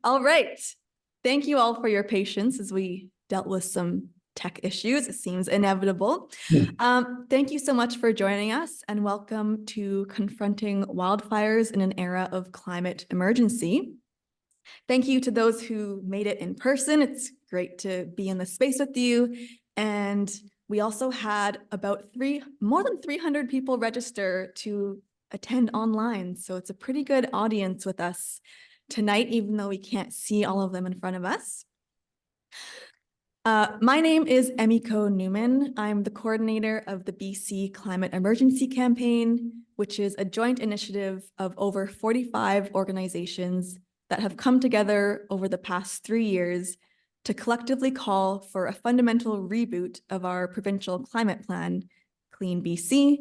All right. Thank you all for your patience as we dealt with some tech issues. It seems inevitable. Thank you so much for joining us, and welcome to Confronting Wildfires in an Era of Climate Emergency. Thank you to those who made it in person. It's great to be in the space with you. And we also had about more than 300 people register to attend online. So it's a pretty good audience with us tonight, even though we can't see all of them in front of us. My name is Emiko Newman. I'm the coordinator of the BC Climate Emergency Campaign, which is a joint initiative of over 45 organizations that have come together over the past 3 years to collectively call for a fundamental reboot of our provincial climate plan, Clean BC,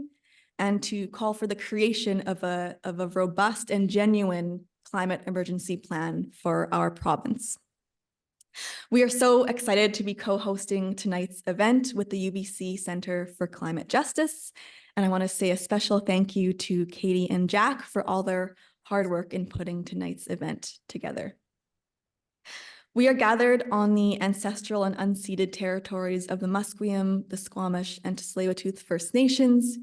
and to call for the creation of a robust and genuine climate emergency plan for our province. We are so excited to be co-hosting tonight's event with the UBC Centre for Climate Justice. And I want to say a special thank you to Katie and Jack for all their hard work in putting tonight's event together. We are gathered on the ancestral and unceded territories of the Musqueam, the Squamish, and Tsleil-Waututh First Nations,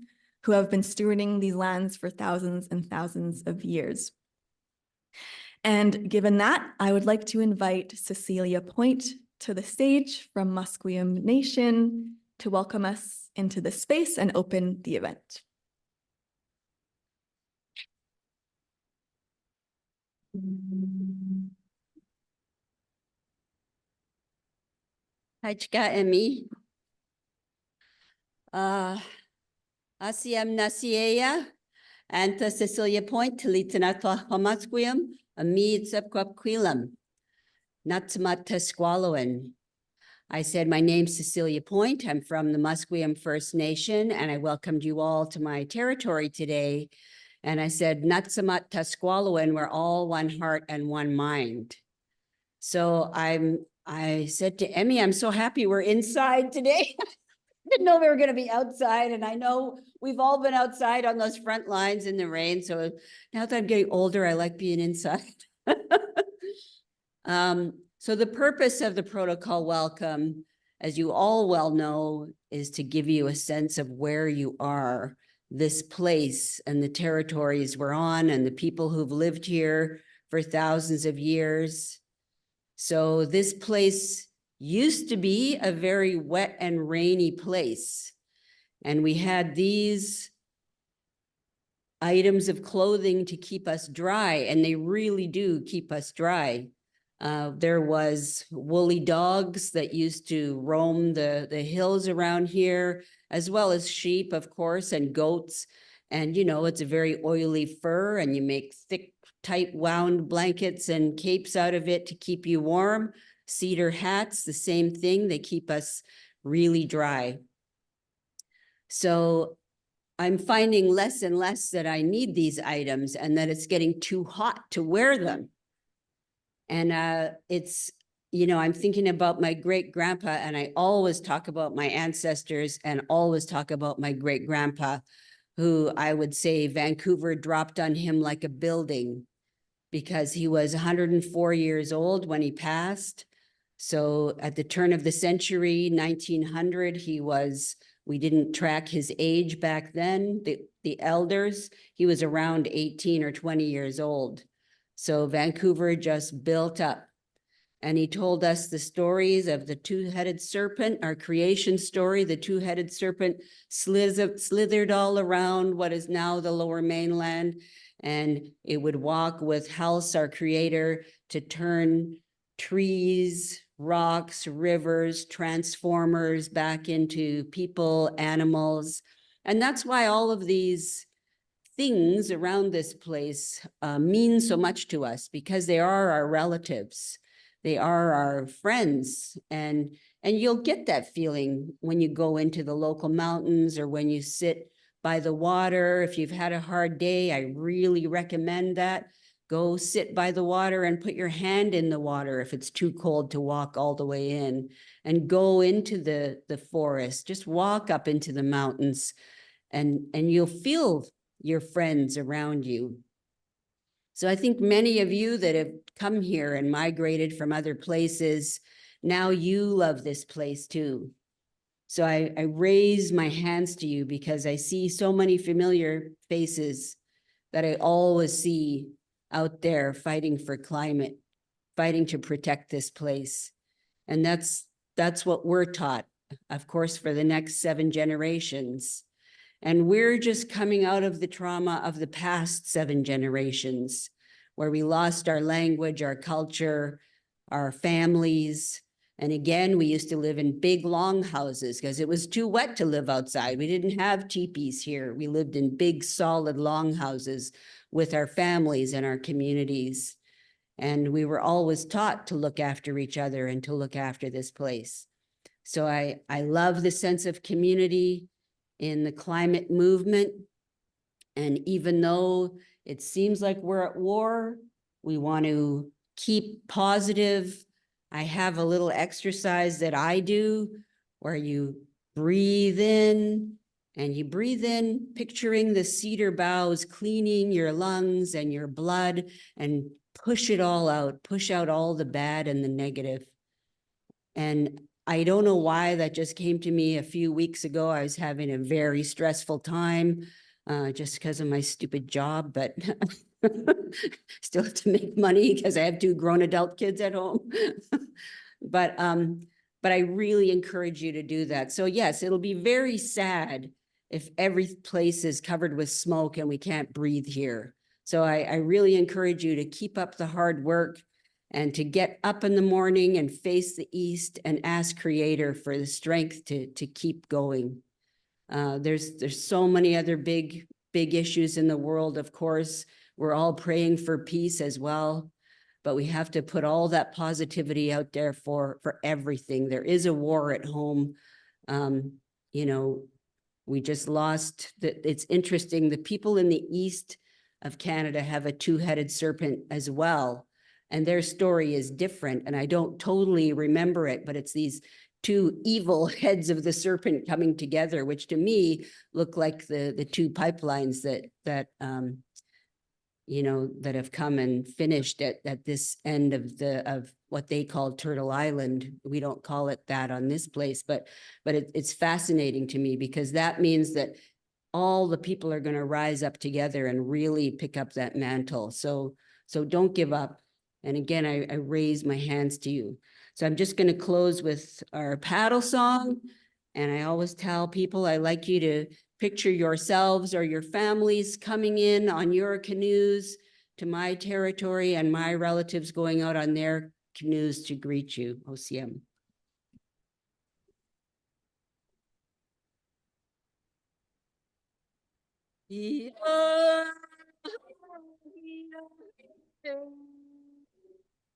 who have been stewarding these lands for thousands and thousands of years. And given that, I would like to invite Cecilia Point to the stage from Musqueam Nation to welcome us into the space and open the event. Hajka Emi. Asiem Nasieya, Anta Cecilia Point, Talitanatwa Hamasquium, Amid Subquap Quilam, Natsamat Tesqualoan. I said, my name's Cecilia Point. I'm from the Musqueam First Nation, and I welcomed you all to my territory today. And I said, Natsamat Tesqualoan, we're all one heart and one mind. So I said to Emmy, I'm so happy we're inside today. Didn't know we were going to be outside, and I know we've all been outside on those front lines in the rain. So now that I'm getting older, I like being inside. So the purpose of the protocol welcome, as you all well know, is to give you a sense of where you are, this place and the territories we're on and the people who've lived here for thousands of years. So this place used to be a very wet and rainy place. And we had these items of clothing to keep us dry, and they really do keep us dry. There was woolly dogs that used to roam the hills around here, as well as sheep, of course, and goats. And, you know, it's a very oily fur, and you make thick, tight wound blankets and capes out of it to keep you warm. Cedar hats, the same thing. They keep us really dry. So I'm finding less and less that I need these items and that it's getting too hot to wear them. And it's, you know, I'm thinking about my great grandpa, and I always talk about my ancestors and always talk about my great grandpa, who I would say Vancouver dropped on him like a building, because he was 104 years old when he passed. So at the turn of the century, 1900, he was, we didn't track his age back then, the elders, he was around 18 or 20 years old. So Vancouver just built up. And he told us the stories of the two-headed serpent, our creation story. The two-headed serpent slithered all around what is now the Lower Mainland, and it would walk with Hals, our creator, to turn trees, rocks, rivers, transformers back into people, animals. And that's why all of these things around this place mean so much to us, because they are our relatives. They are our friends. And you'll get that feeling when you go into the local mountains or when you sit by the water. If you've had a hard day, I really recommend that. Go sit by the water and put your hand in the water if it's too cold to walk all the way in, and go into the forest. Just walk up into the mountains, and you'll feel your friends around you. So I think many of you that have come here and migrated from other places, now you love this place too. So I raise my hands to you because I see so many familiar faces that I always see out there fighting for climate, fighting to protect this place. And that's what we're taught, of course, for the next 7 generations. And we're just coming out of the trauma of the past 7 generations, where we lost our language, our culture, our families. And again, we used to live in big long houses because it was too wet to live outside. We didn't have teepees here. We lived in big, solid long houses with our families and our communities. And we were always taught to look after each other and to look after this place. So I love the sense of community in the climate movement. And even though it seems like we're at war, we want to keep positive. I have a little exercise that I do where you breathe in, and you breathe in, picturing the cedar boughs cleaning your lungs and your blood, and push it all out, push out all the bad and the negative. And I don't know why that just came to me a few weeks ago. I was having a very stressful time just because of my stupid job, but still have to make money because I have 2 grown adult kids at home. But I really encourage you to do that. So yes, it'll be very sad if every place is covered with smoke and we can't breathe here. So I really encourage you to keep up the hard work and to get up in the morning and face the east and ask Creator for the strength to keep going. There's so many other big issues in the world, of course. We're all praying for peace as well, but we have to put all that positivity out there for everything. There is a war at home. You know, we just lost, it's interesting, the people in the east of Canada have a 2-headed serpent as well. And their story is different. And I don't totally remember it, but it's these 2 evil heads of the serpent coming together, which to me look like the 2 pipelines that you know, that have come and finished at this end of what they call Turtle Island. We don't call it that on this place, but it's fascinating to me because that means that all the people are going to rise up together and really pick up that mantle. So don't give up. And again, I raise my hands to you. So I'm just going to close with our paddle song. And I always tell people, I like you to picture yourselves or your families coming in on your canoes to my territory and my relatives going out on their canoes to greet you. OCM.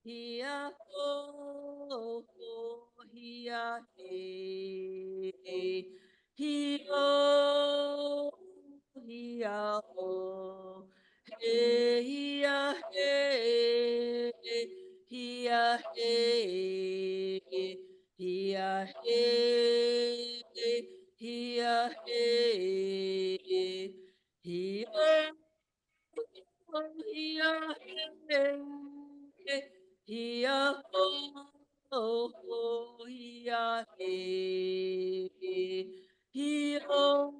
Hiya ho ho hiya he hiya hiya ho he hiya he hiya he hiya he hiya he hiya Hiya ho ho hiya he hiya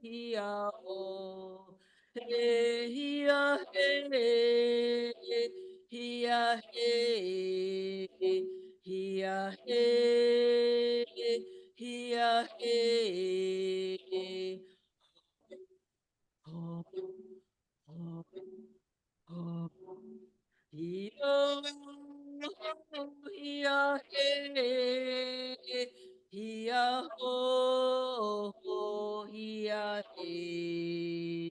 hiya ho he hiya he hiya he hiya he hiya he ho ho ho Hiya, hiya, hey, hiya, ho, ho, hiya, hey,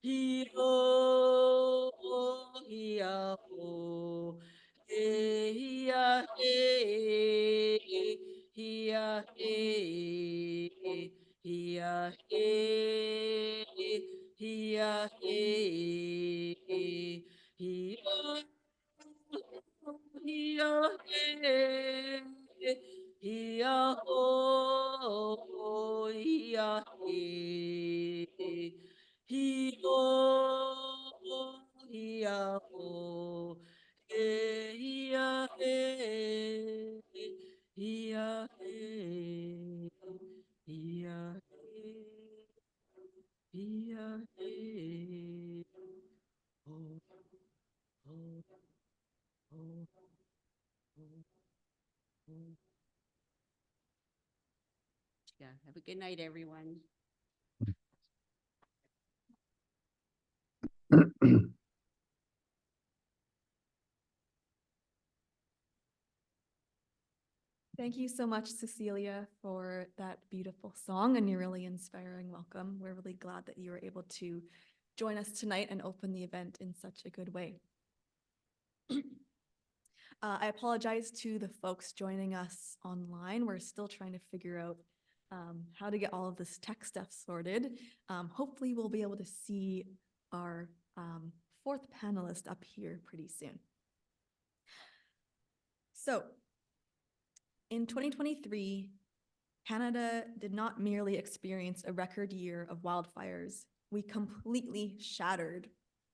hiya, ho, hiya, ho, hey, hiya, hey, hiya, hey, hiya, hey, hiya, hey. Hiya, hiya, hey, hiya, ho, ho, hiya, hey, hiya, ho, Ia-ho, ia-he, ia-he, ia-he, ia-he. Oh, oh, oh, oh, oh. Yeah, have a good night, everyone. Thank you so much, Cecilia, for that beautiful song and your really inspiring welcome. We're really glad that you were able to join us tonight and open the event in such a good way. I apologize to the folks joining us online. We're still trying to figure out how to get all of this tech stuff sorted. Hopefully we'll be able to see our fourth panelist up here pretty soon. So, in 2023, Canada did not merely experience a record year of wildfires, we completely shattered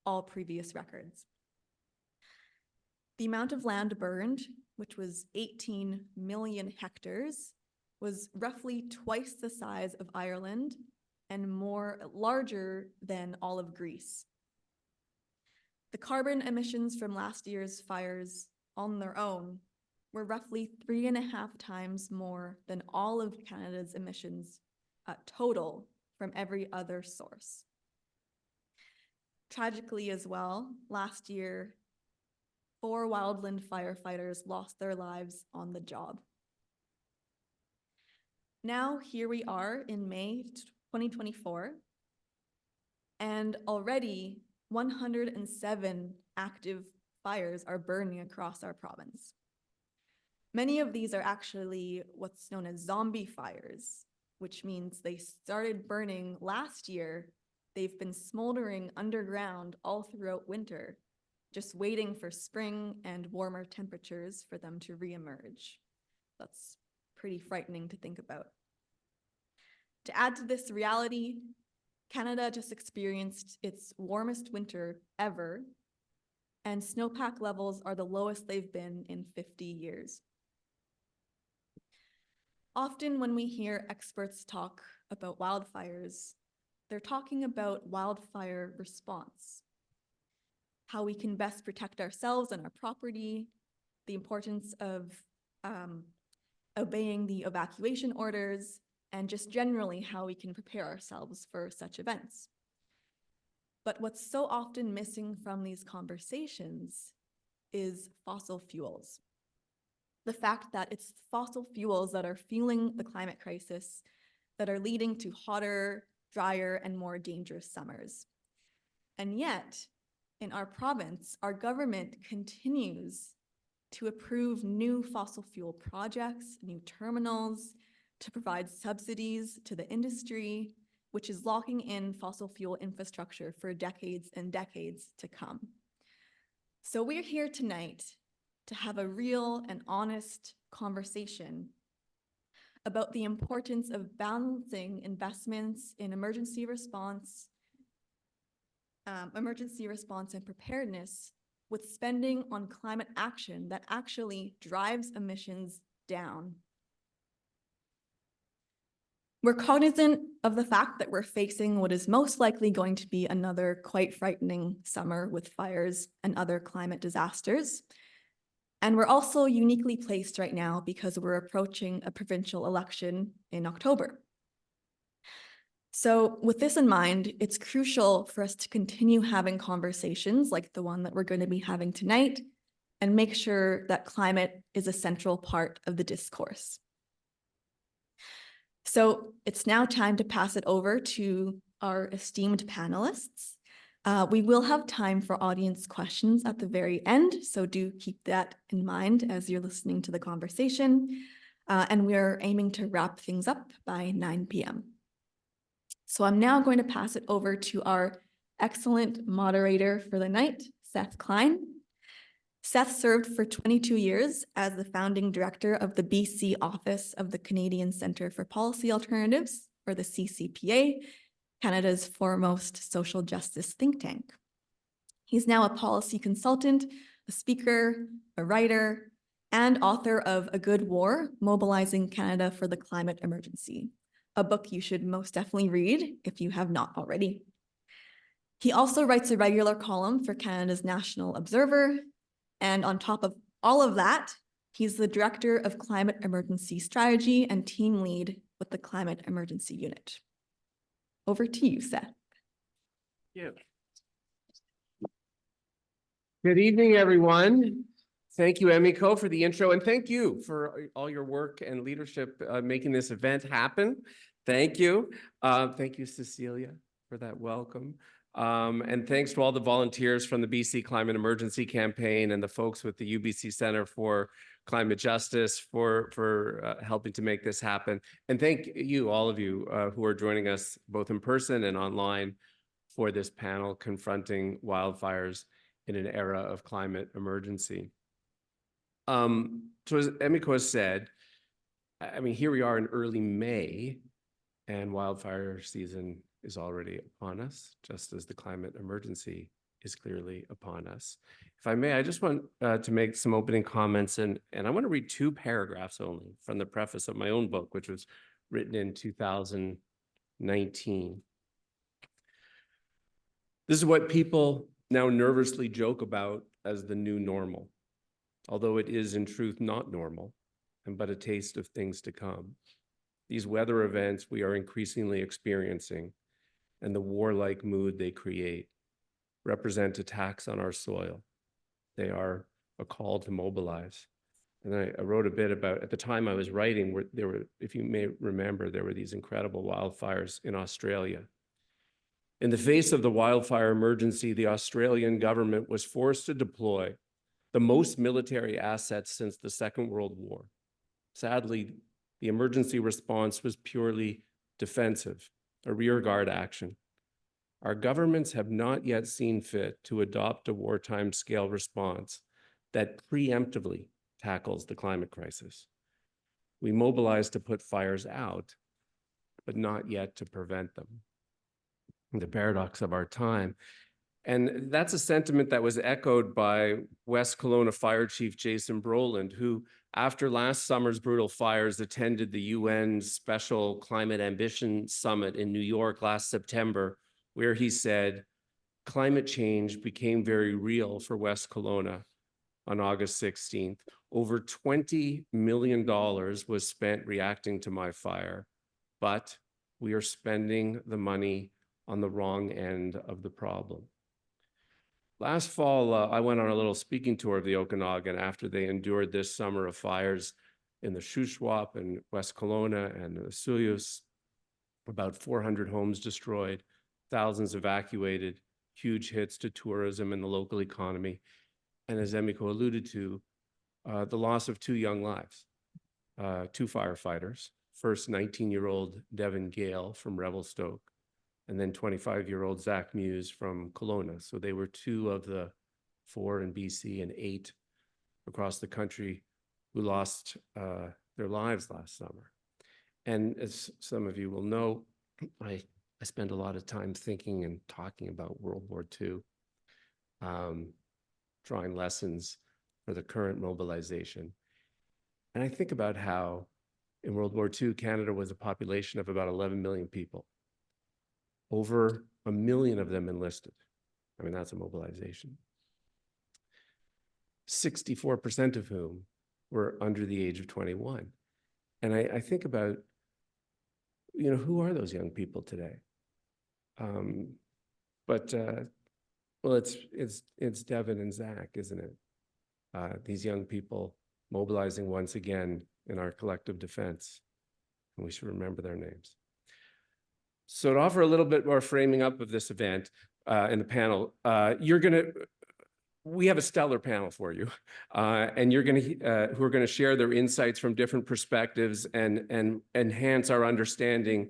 all previous records. The amount of land burned, which was 18 million hectares, was roughly twice the size of Ireland and larger than all of Greece. The carbon emissions from last year's fires on their own were roughly 3.5 times more than all of Canada's emissions total from every other source. Tragically as well, last year, 4 wildland firefighters lost their lives on the job. Now, here we are in May 2024, and already 107 active fires are burning across our province. Many of these are actually what's known as zombie fires, which means they started burning last year. They've been smoldering underground all throughout winter, just waiting for spring and warmer temperatures for them to reemerge. That's pretty frightening to think about. To add to this reality, Canada just experienced its warmest winter ever, and snowpack levels are the lowest they've been in 50 years. Often when we hear experts talk about wildfires, they're talking about wildfire response, how we can best protect ourselves and our property, the importance of obeying the evacuation orders, and just generally how we can prepare ourselves for such events. But what's so often missing from these conversations is fossil fuels. The fact that it's fossil fuels that are fueling the climate crisis, that are leading to hotter, drier, and more dangerous summers. And yet, in our province, our government continues to approve new fossil fuel projects, new terminals, to provide subsidies to the industry, which is locking in fossil fuel infrastructure for decades and decades to come. So we're here tonight to have a real and honest conversation about the importance of balancing investments in emergency response and preparedness with spending on climate action that actually drives emissions down. We're cognizant of the fact that we're facing what is most likely going to be another quite frightening summer with fires and other climate disasters. And we're also uniquely placed right now because we're approaching a provincial election in October. So with this in mind, it's crucial for us to continue having conversations like the one that we're going to be having tonight and make sure that climate is a central part of the discourse. So it's now time to pass it over to our esteemed panelists. We will have time for audience questions at the very end, so do keep that in mind as you're listening to the conversation. And we're aiming to wrap things up by 9 p.m. So I'm now going to pass it over to our excellent moderator for the night, Seth Klein. Seth served for 22 years as the founding director of the BC office of the Canadian Centre for Policy Alternatives, or the CCPA, Canada's foremost social justice think tank. He's now a policy consultant, a speaker, a writer, and author of A Good War, Mobilizing Canada for the Climate Emergency, a book you should most definitely read if you have not already. He also writes a regular column for Canada's National Observer, and on top of all of that, he's the Director of Climate Emergency Strategy and Team Lead with the Climate Emergency Unit. Over to you, Seth. Yeah. Good evening, everyone. Thank you, Emiko, for the intro, and thank you for all your work and leadership making this event happen. Thank you. Thank you, Cecilia, for that welcome. And thanks to all the volunteers from the BC Climate Emergency Campaign and the folks with the UBC Centre for Climate Justice for helping to make this happen. And thank you, all of you who are joining us both in person and online for this panel, Confronting Wildfires in an Era of Climate Emergency. So as Emiko has said, I mean, here we are in early May, and wildfire season is already upon us, just as the climate emergency is clearly upon us. If I may, I just want to make some opening comments, and I want to read 2 paragraphs only from the preface of my own book, which was written in 2019. This is what people now nervously joke about as the new normal, although it is in truth not normal, and but a taste of things to come. These weather events we are increasingly experiencing and the warlike mood they create represent attacks on our soil. They are a call to mobilize. And I wrote a bit about, at the time I was writing, there were, if you may remember, there were these incredible wildfires in Australia. In the face of the wildfire emergency, the Australian government was forced to deploy the most military assets since the Second World War. Sadly, the emergency response was purely defensive, a rearguard action. Our governments have not yet seen fit to adopt a wartime scale response that preemptively tackles the climate crisis. We mobilize to put fires out, but not yet to prevent them. The paradox of our time. And that's a sentiment that was echoed by West Kelowna Fire Chief Jason Brolin, who, after last summer's brutal fires, attended the UN Special Climate Ambition Summit in New York last September, where he said, climate change became very real for West Kelowna on August 16th. Over $20 million was spent reacting to my fire, but we are spending the money on the wrong end of the problem. Last fall, I went on a little speaking tour of the Okanagan after they endured this summer of fires in the Shuswap and West Kelowna and the Suyus. About 400 homes destroyed, thousands evacuated, huge hits to tourism and the local economy. And as Emiko alluded to, the loss of 2 young lives, 2 firefighters. First, 19-year-old Devin Gale from Revelstoke, and then 25-year-old Zach Muse from Kelowna. So they were 2 of the 4 in BC and 8 across the country who lost their lives last summer. And as some of you will know, I spend a lot of time thinking and talking about World War II, drawing lessons for the current mobilization. And I think about how in World War II, Canada was a population of about 11 million people. Over 1 million of them enlisted. I mean, that's a mobilization. 64% of whom were under the age of 21. And I think about, you know, who are those young people today? Well, it's Devin and Zach, isn't it? These young people mobilizing once again in our collective defense. And we should remember their names. So to offer a little bit more framing up of this event in the panel, we have a stellar panel for you, and who are gonna share their insights from different perspectives and enhance our understanding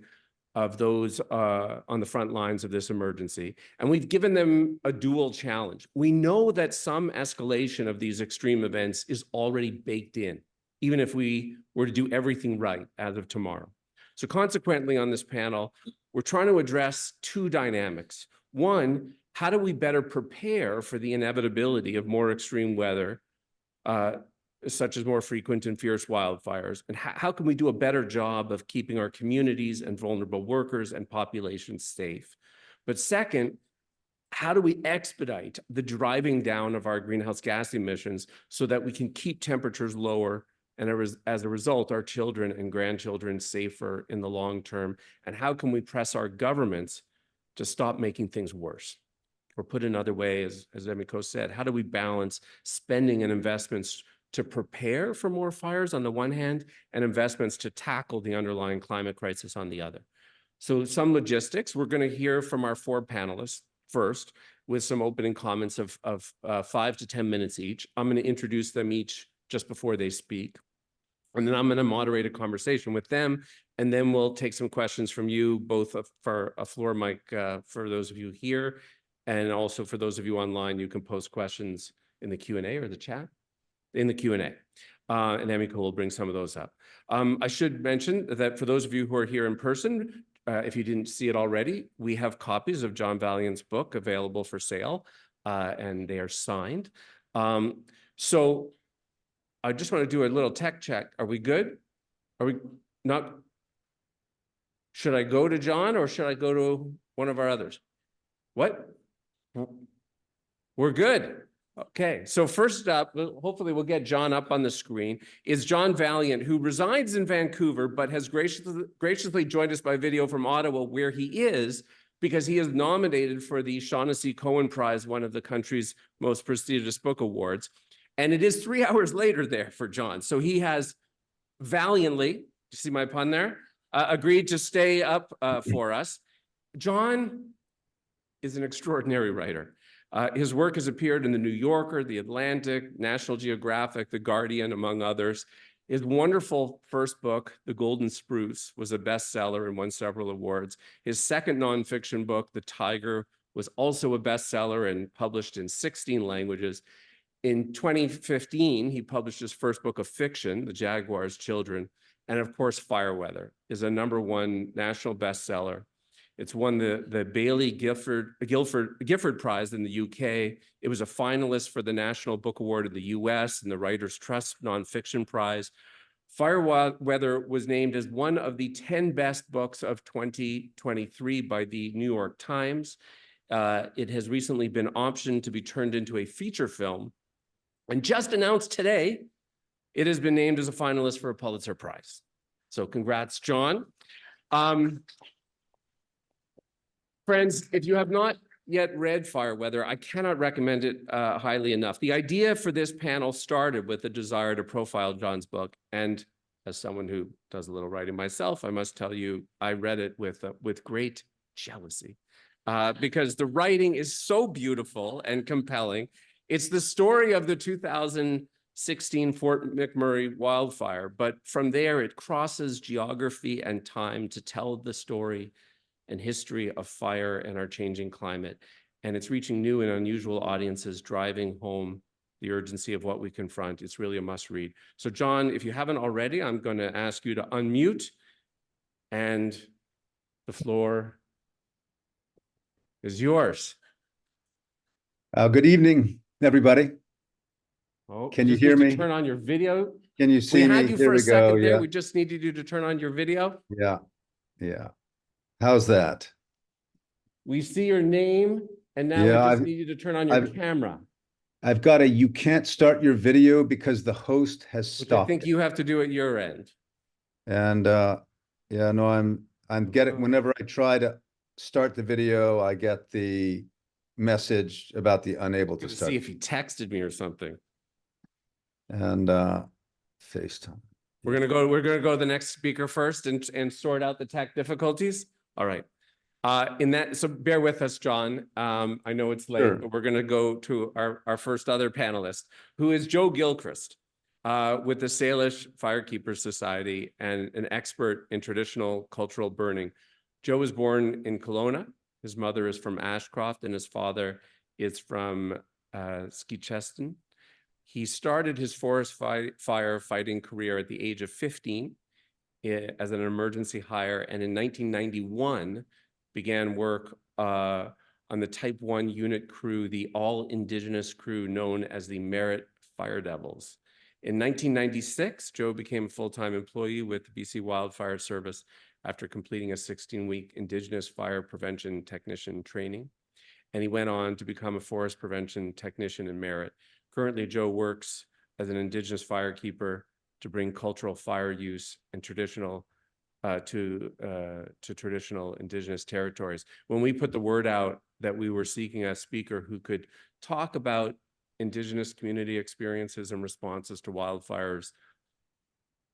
of those on the front lines of this emergency. And we've given them a dual challenge. We know that some escalation of these extreme events is already baked in, even if we were to do everything right as of tomorrow. So consequently on this panel, we're trying to address 2 dynamics. One, how do we better prepare for the inevitability of more extreme weather, such as more frequent and fierce wildfires? And how can we do a better job of keeping our communities and vulnerable workers and populations safe? But second, how do we expedite the driving down of our greenhouse gas emissions so that we can keep temperatures lower and as a result, our children and grandchildren safer in the long term? And how can we press our governments to stop making things worse? Or put another way, as Emiko said, how do we balance spending and investments to prepare for more fires on the one hand, and investments to tackle the underlying climate crisis on the other? So some logistics. We're going to hear from our 4 panelists first, with some opening comments of 5 to 10 minutes each. I'm going to introduce them each just before they speak. And then I'm going to moderate a conversation with them, and then we'll take some questions from you, both for a floor mic for those of you here, and also for those of you online. You can post questions in the Q&A or the chat. In the Q&A, and Emiko will bring some of those up. I should mention that for those of you who are here in person, if you didn't see it already, we have copies of John Vaillant's book available for sale, and they are signed. So I just want to do a little tech check. Are we good? Are we not? Should I go to John or should I go to one of our others? What? We're good. Okay, so first up, hopefully we'll get John up on the screen, is John Vaillant, who resides in Vancouver, but has graciously joined us by video from Ottawa, where he is, because he is nominated for the Shaughnessy Cohen Prize, one of the country's most prestigious book awards. And it is 3 hours later there for John. So he has valiantly, you see my pun there, agreed to stay up for us. John is an extraordinary writer. His work has appeared in The New Yorker, The Atlantic, National Geographic, The Guardian, among others. His wonderful first book, The Golden Spruce, was a bestseller and won several awards. His second nonfiction book, The Tiger, was also a bestseller and published in 16 languages. In 2015, he published his first book of fiction, The Jaguar's Children. And of course, Fireweather is a #1 national bestseller. It's won the Bailey Gifford Prize in the UK. It was a finalist for the National Book Award in the US and the Writers' Trust Nonfiction Prize. Fireweather was named as one of the 10 best books of 2023 by the New York Times. It has recently been optioned to be turned into a feature film. And just announced today, it has been named as a finalist for a Pulitzer Prize. So congrats, John. Friends, if you have not yet read Fireweather, I cannot recommend it highly enough. The idea for this panel started with the desire to profile John's book. And as someone who does a little writing myself, I must tell you, I read it with great jealousy because the writing is so beautiful and compelling. It's the story of the 2016 Fort McMurray wildfire, but from there it crosses geography and time to tell the story and history of fire and our changing climate. And it's reaching new and unusual audiences, driving home the urgency of what we confront. It's really a must read. So John, if you haven't already, I'm going to ask you to unmute, and the floor is yours. Good evening, everybody. Oh, Can you hear me? Turn on your video. Can you see me? We had you Here for a we go. second there. Yeah. We just needed you to turn on your video. Yeah. How's that? We see your name, and now Yeah, we just need you to turn on your camera. I've got a, you can't start your video because the host has Which stopped I think it. you have to do at your end. And yeah, no, I'm getting, whenever I try to start the video, I get the message about the unable to start. See if he texted me or something. And FaceTime. We're gonna go to the next speaker first and sort out the tech difficulties. All right. So bear with us, John. I know it's late, Sure. but we're gonna go to our first other panelist, who is Joe Gilchrist, with the Salish Firekeepers Society and an expert in traditional cultural burning. Joe was born in Kelowna. His mother is from Ashcroft and his father is from Skecheston. He started his forest firefighting career at the age of 15 as an emergency hire, and in 1991 began work on the Type 1 unit crew, the all-Indigenous crew known as the Merit Fire Devils. In 1996, Joe became a full-time employee with the BC Wildfire Service after completing a 16-week Indigenous fire prevention technician training. And he went on to become a forest prevention technician in Merit. Currently, Joe works as an Indigenous firekeeper to bring cultural fire use and traditional to traditional Indigenous territories. When we put the word out that we were seeking a speaker who could talk about Indigenous community experiences and responses to wildfires,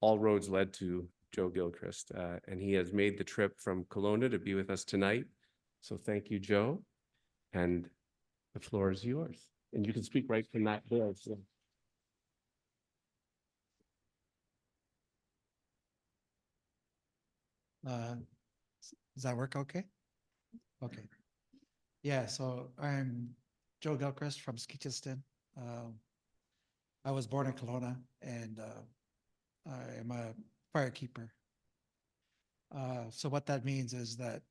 all roads led to Joe Gilchrist, and he has made the trip from Kelowna to be with us tonight. So thank you, Joe, and the floor is yours. And you can speak right from that there. So. Does that work okay? Okay. Yeah, so I'm Joe Gilchrist from Skitchiston. I was born in Kelowna and I am a firekeeper. So what that means is that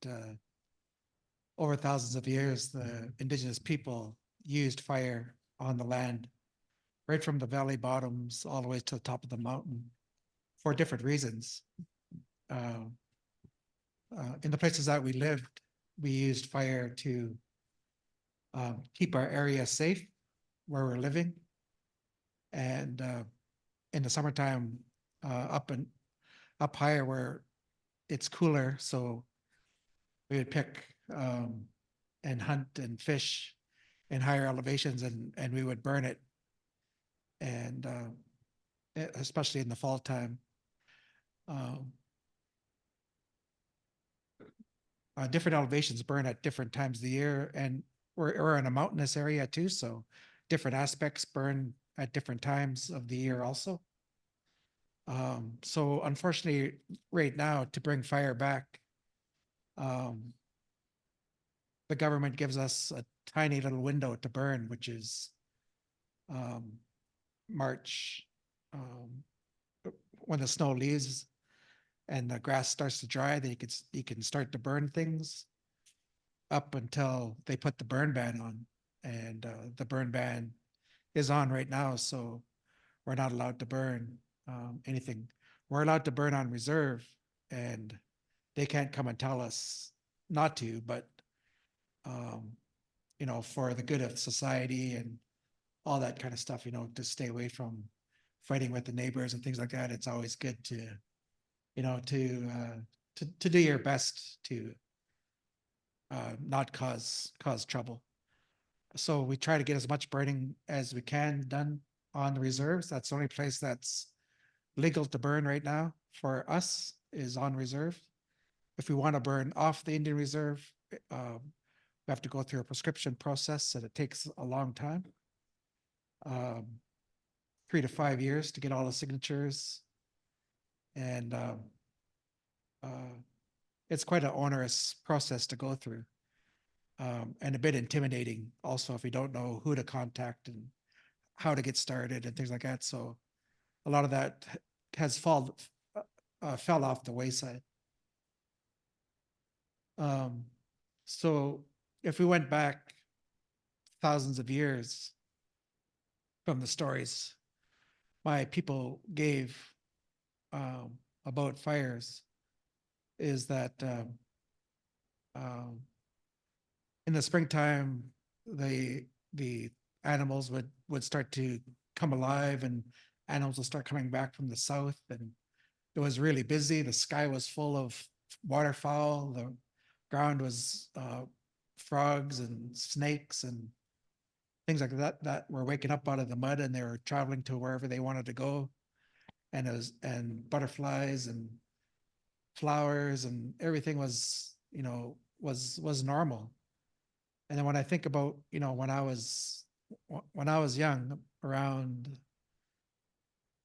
over thousands of years, the Indigenous people used fire on the land, right from the valley bottoms all the way to the top of the mountain for different reasons. In the places that we lived, we used fire to keep our area safe where we're living. And in the summertime, up higher where it's cooler, so we would pick and hunt and fish in higher elevations, and we would burn it. And especially in the fall time. Different elevations burn at different times of the year, and we're in a mountainous area too, so different aspects burn at different times of the year also. So unfortunately, right now, to bring fire back, the government gives us a tiny little window to burn, which is March, when the snow leaves and the grass starts to dry, then you can start to burn things up until they put the burn ban on. And the burn ban is on right now, so we're not allowed to burn anything. We're allowed to burn on reserve, and they can't come and tell us not to, but you know, for the good of society and all that kind of stuff, you know, to stay away from fighting with the neighbors and things like that. It's always good to, you know, to do your best to not cause trouble. So we try to get as much burning as we can done on the reserves. That's the only place that's legal to burn right now for us, is on reserve. If we want to burn off the Indian Reserve, we have to go through a prescription process, and it takes a long time. 3 to 5 years to get all the signatures. And it's quite an onerous process to go through. And a bit intimidating also if you don't know who to contact and how to get started and things like that. So a lot of that has fell off the wayside. So if we went back thousands of years from the stories my people gave about fires, is that in the springtime, the animals would start to come alive, and animals will start coming back from the south, and it was really busy. The sky was full of waterfowl. The ground was frogs and snakes and things like that were waking up out of the mud, and they were traveling to wherever they wanted to go. And butterflies and flowers and everything was, you know, was normal. And then when I think about, you know, when I was young, around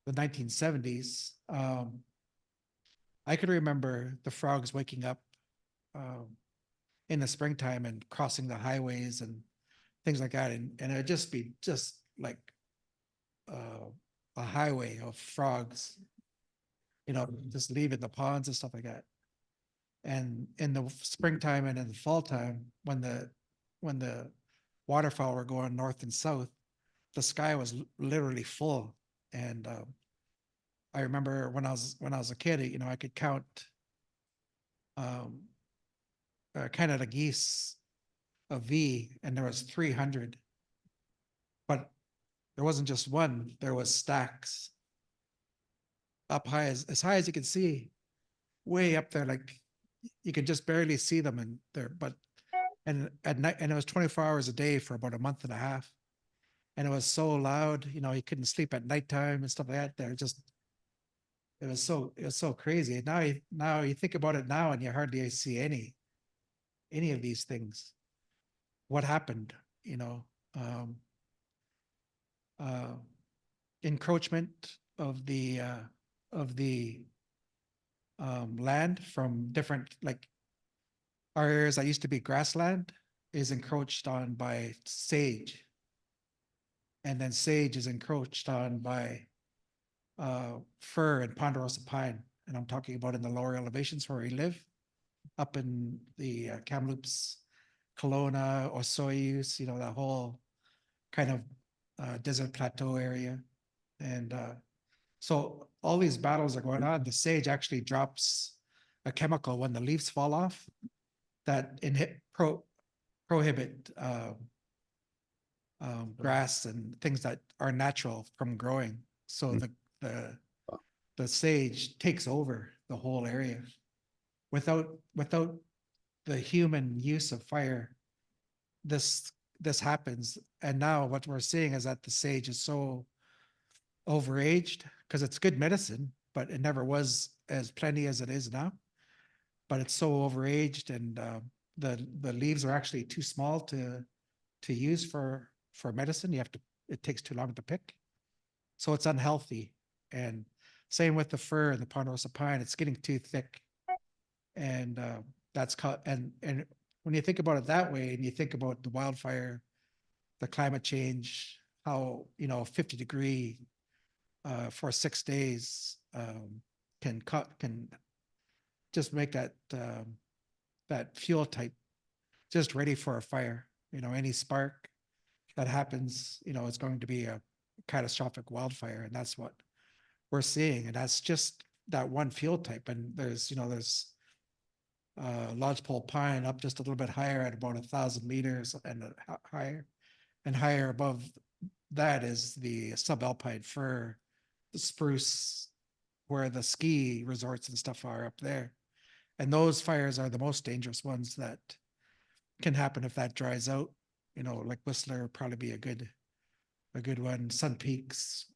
the 1970s, I could remember the frogs waking up in the springtime and crossing the highways and things like that. And it'd just be just like a highway of frogs, you know, just leaving the ponds and stuff like that. And in the springtime and in the fall time, when the when the waterfowl were going north and south, the sky was literally full. And I remember when I was a kid, you know, I could count Canada geese, a V, and there was 300. But there wasn't just one, there was stacks up high, as high as you could see, way up there, like you could just barely see them in there. But and at night, and it was 24 hours a day for about a month and a half. And it was so loud, you know, you couldn't sleep at nighttime and stuff like that. They're just, it was so crazy. Now you think about it now and you hardly see any of these things. What happened, you know? Encroachment of the land from different, like our areas that used to be grassland is encroached on by sage. And then sage is encroached on by fir and ponderosa pine. And I'm talking about in the lower elevations where we live, up in the Kamloops, Kelowna, Osoyoos, you know, that whole kind of desert plateau area. And so all these battles are going on. The sage actually drops a chemical when the leaves fall off that prohibit grass and things that are natural from growing. So the sage takes over the whole area without the human use of fire. This happens. And now what we're seeing is that the sage is so overaged, because it's good medicine, but it never was as plenty as it is now. But it's so overaged, and the leaves are actually too small to use for medicine. It takes too long to pick. So it's unhealthy. And same with the fir and the ponderosa pine, it's getting too thick. And and when you think about it that way, and you think about the wildfire, the climate change, how, you know, 50-degree for 6 days can just make that fuel type just ready for a fire. You know, any spark that happens, you know, it's going to be a catastrophic wildfire, and that's what we're seeing. And that's just that one fuel type. And there's lodgepole pine up just a little bit higher at about 1,000 meters and higher above that is the subalpine fir, the spruce, where the ski resorts and stuff are up there. And those fires are the most dangerous ones that can happen if that dries out. You know, like Whistler would probably be a good one. Sun Peaks,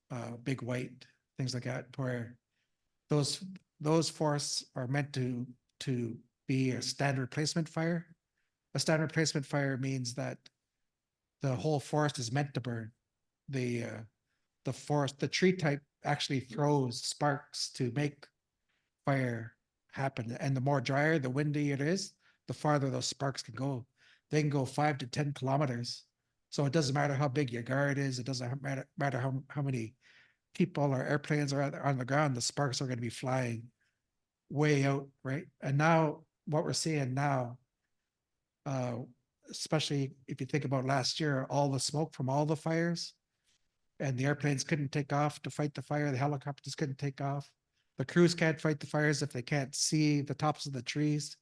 Big White, things like that, where those forests are meant to be a standard placement fire. A standard placement fire means that the whole forest is meant to burn. The tree type actually throws sparks to make fire happen. And the more drier, the windy it is, the farther those sparks can go. They can go 5 to 10 kilometers. So it doesn't matter how big your guard is. It doesn't matter how many people or airplanes are on the ground. The sparks are going to be flying way out, right? And now what we're seeing now, especially if you think about last year, all the smoke from all the fires, and the airplanes couldn't take off to fight the fire. The helicopters couldn't take off. The crews can't fight the fires if they can't see the tops of the trees,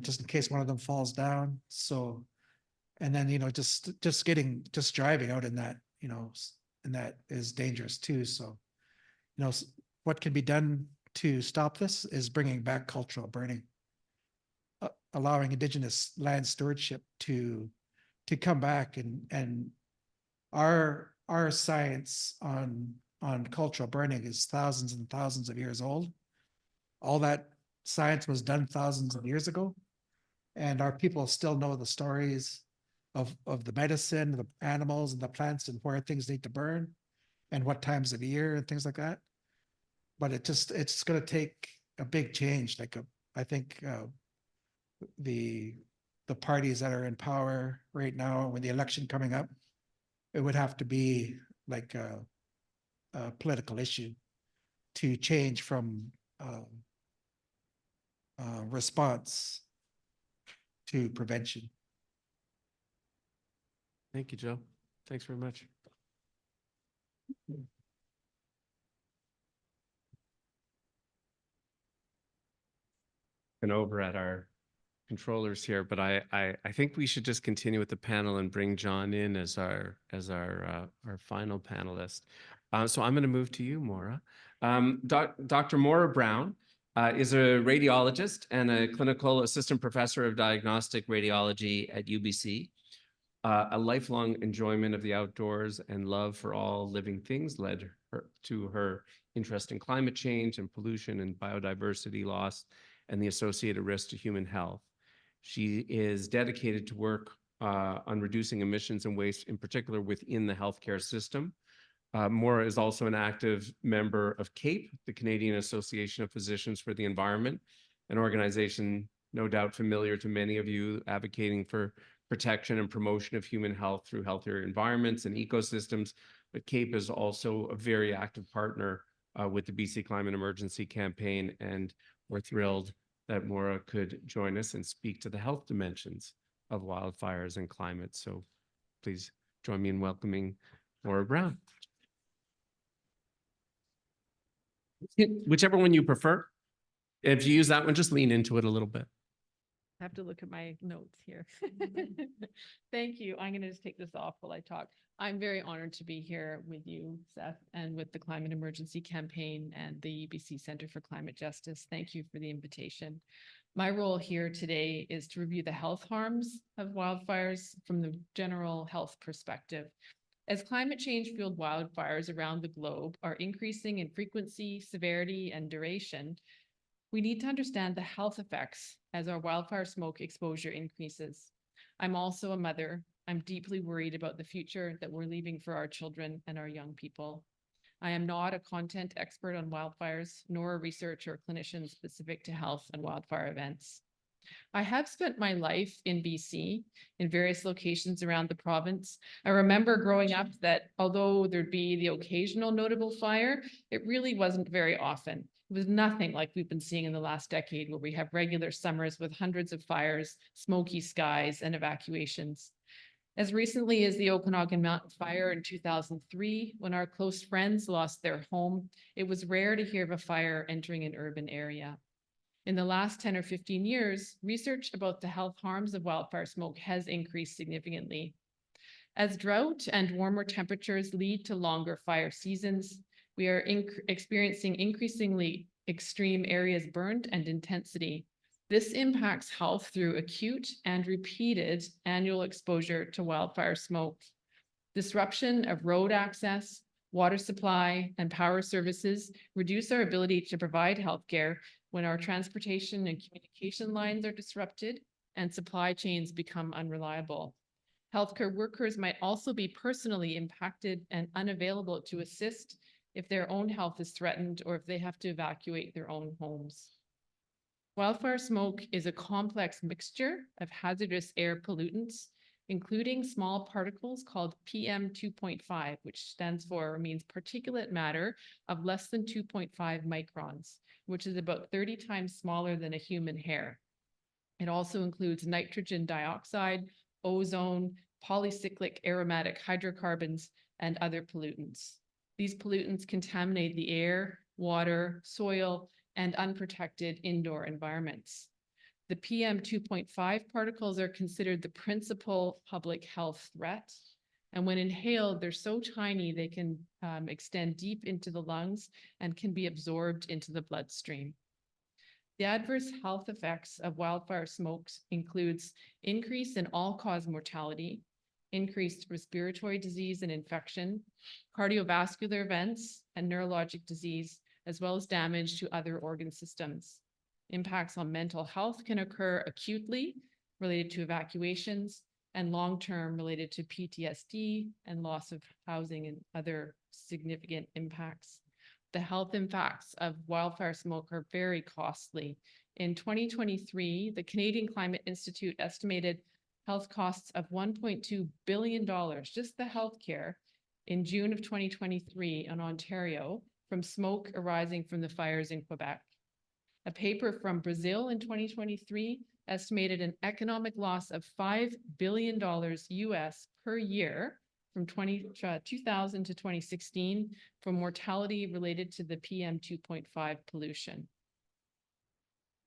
just in case one of them falls down. So, and then, you know, just driving out in that, you know, and that is dangerous too. So, you know, what can be done to stop this is bringing back cultural burning, allowing Indigenous land stewardship to come back, and our science on cultural burning is thousands and thousands of years old. All that science was done thousands of years ago, and our people still know the stories of the medicine, the animals and the plants, and where things need to burn and what times of year and things like that. But it's going to take a big change. I think the parties that are in power right now, with the election coming up, it would have to be like a political issue to change from response to prevention. Thank you, Joe. Thanks very much. And over at our controllers here, but I think we should just continue with the panel and bring John in as our final panelist. So I'm going to move to you, Maura. Dr. Maura Brown is a radiologist and a clinical assistant professor of diagnostic radiology at UBC. A lifelong enjoyment of the outdoors and love for all living things led her to her interest in climate change and pollution and biodiversity loss and the associated risks to human health. She is dedicated to work on reducing emissions and waste, in particular within the healthcare system. Maura is also an active member of CAPE, the Canadian Association of Physicians for the Environment, an organization no doubt familiar to many of you, advocating for protection and promotion of human health through healthier environments and ecosystems. But CAPE is also a very active partner with the BC Climate Emergency Campaign, and we're thrilled that Maura could join us and speak to the health dimensions of wildfires and climate. So please join me in welcoming Maura Brown. Whichever one you prefer. If you use that one, just lean into it a little bit. I have to look at my notes here. Thank you. I'm going to just take this off while I talk. I'm very honored to be here with you, Seth, and with the Climate Emergency Campaign and the UBC Centre for Climate Justice. Thank you for the invitation. My role here today is to review the health harms of wildfires from the general health perspective. As climate change-fueled wildfires around the globe are increasing in frequency, severity, and duration, we need to understand the health effects as our wildfire smoke exposure increases. I'm also a mother. I'm deeply worried about the future that we're leaving for our children and our young people. I am not a content expert on wildfires, nor a researcher or clinician specific to health and wildfire events. I have spent my life in BC in various locations around the province. I remember growing up that although there'd be the occasional notable fire, it really wasn't very often. It was nothing like we've been seeing in the last decade, where we have regular summers with hundreds of fires, smoky skies, and evacuations. As recently as the Okanagan Mountain Fire in 2003, when our close friends lost their home, it was rare to hear of a fire entering an urban area. In the last 10 or 15 years, research about the health harms of wildfire smoke has increased significantly. As drought and warmer temperatures lead to longer fire seasons, we are experiencing increasingly extreme areas burned and intensity. This impacts health through acute and repeated annual exposure to wildfire smoke. Disruption of road access, water supply, and power services reduce our ability to provide healthcare when our transportation and communication lines are disrupted and supply chains become unreliable. Healthcare workers might also be personally impacted and unavailable to assist if their own health is threatened or if they have to evacuate their own homes. Wildfire smoke is a complex mixture of hazardous air pollutants, including small particles called PM 2.5, which stands for or means particulate matter of less than 2.5 microns, which is about 30 times smaller than a human hair. It also includes nitrogen dioxide, ozone, polycyclic aromatic hydrocarbons, and other pollutants. These pollutants contaminate the air, water, soil, and unprotected indoor environments. The PM 2.5 particles are considered the principal public health threat. And when inhaled, they're so tiny they can extend deep into the lungs and can be absorbed into the bloodstream. The adverse health effects of wildfire smoke includes increase in all-cause mortality, increased respiratory disease and infection, cardiovascular events, and neurologic disease, as well as damage to other organ systems. Impacts on mental health can occur acutely related to evacuations and long-term related to PTSD and loss of housing and other significant impacts. The health impacts of wildfire smoke are very costly. In 2023, the Canadian Climate Institute estimated health costs of $1.2 billion, just the healthcare, in June of 2023 in Ontario from smoke arising from the fires in Quebec. A paper from Brazil in 2023 estimated an economic loss of $5 billion US per year from 2000 to 2016 from mortality related to the PM 2.5 pollution.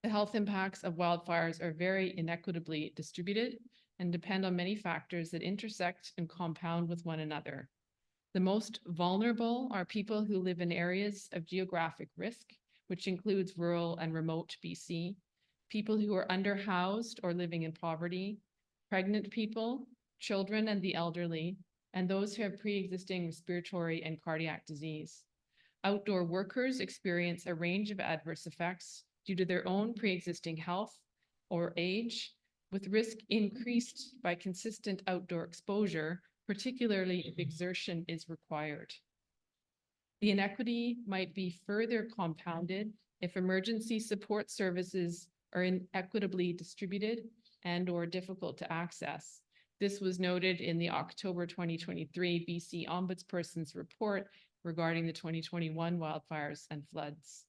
The health impacts of wildfires are very inequitably distributed and depend on many factors that intersect and compound with one another. The most vulnerable are people who live in areas of geographic risk, which includes rural and remote BC, people who are underhoused or living in poverty, pregnant people, children and the elderly, and those who have pre-existing respiratory and cardiac disease. Outdoor workers experience a range of adverse effects due to their own pre-existing health or age, with risk increased by consistent outdoor exposure, particularly if exertion is required. The inequity might be further compounded if emergency support services are inequitably distributed and or difficult to access. This was noted in the October 2023 BC Ombudsperson's report regarding the 2021 wildfires and floods.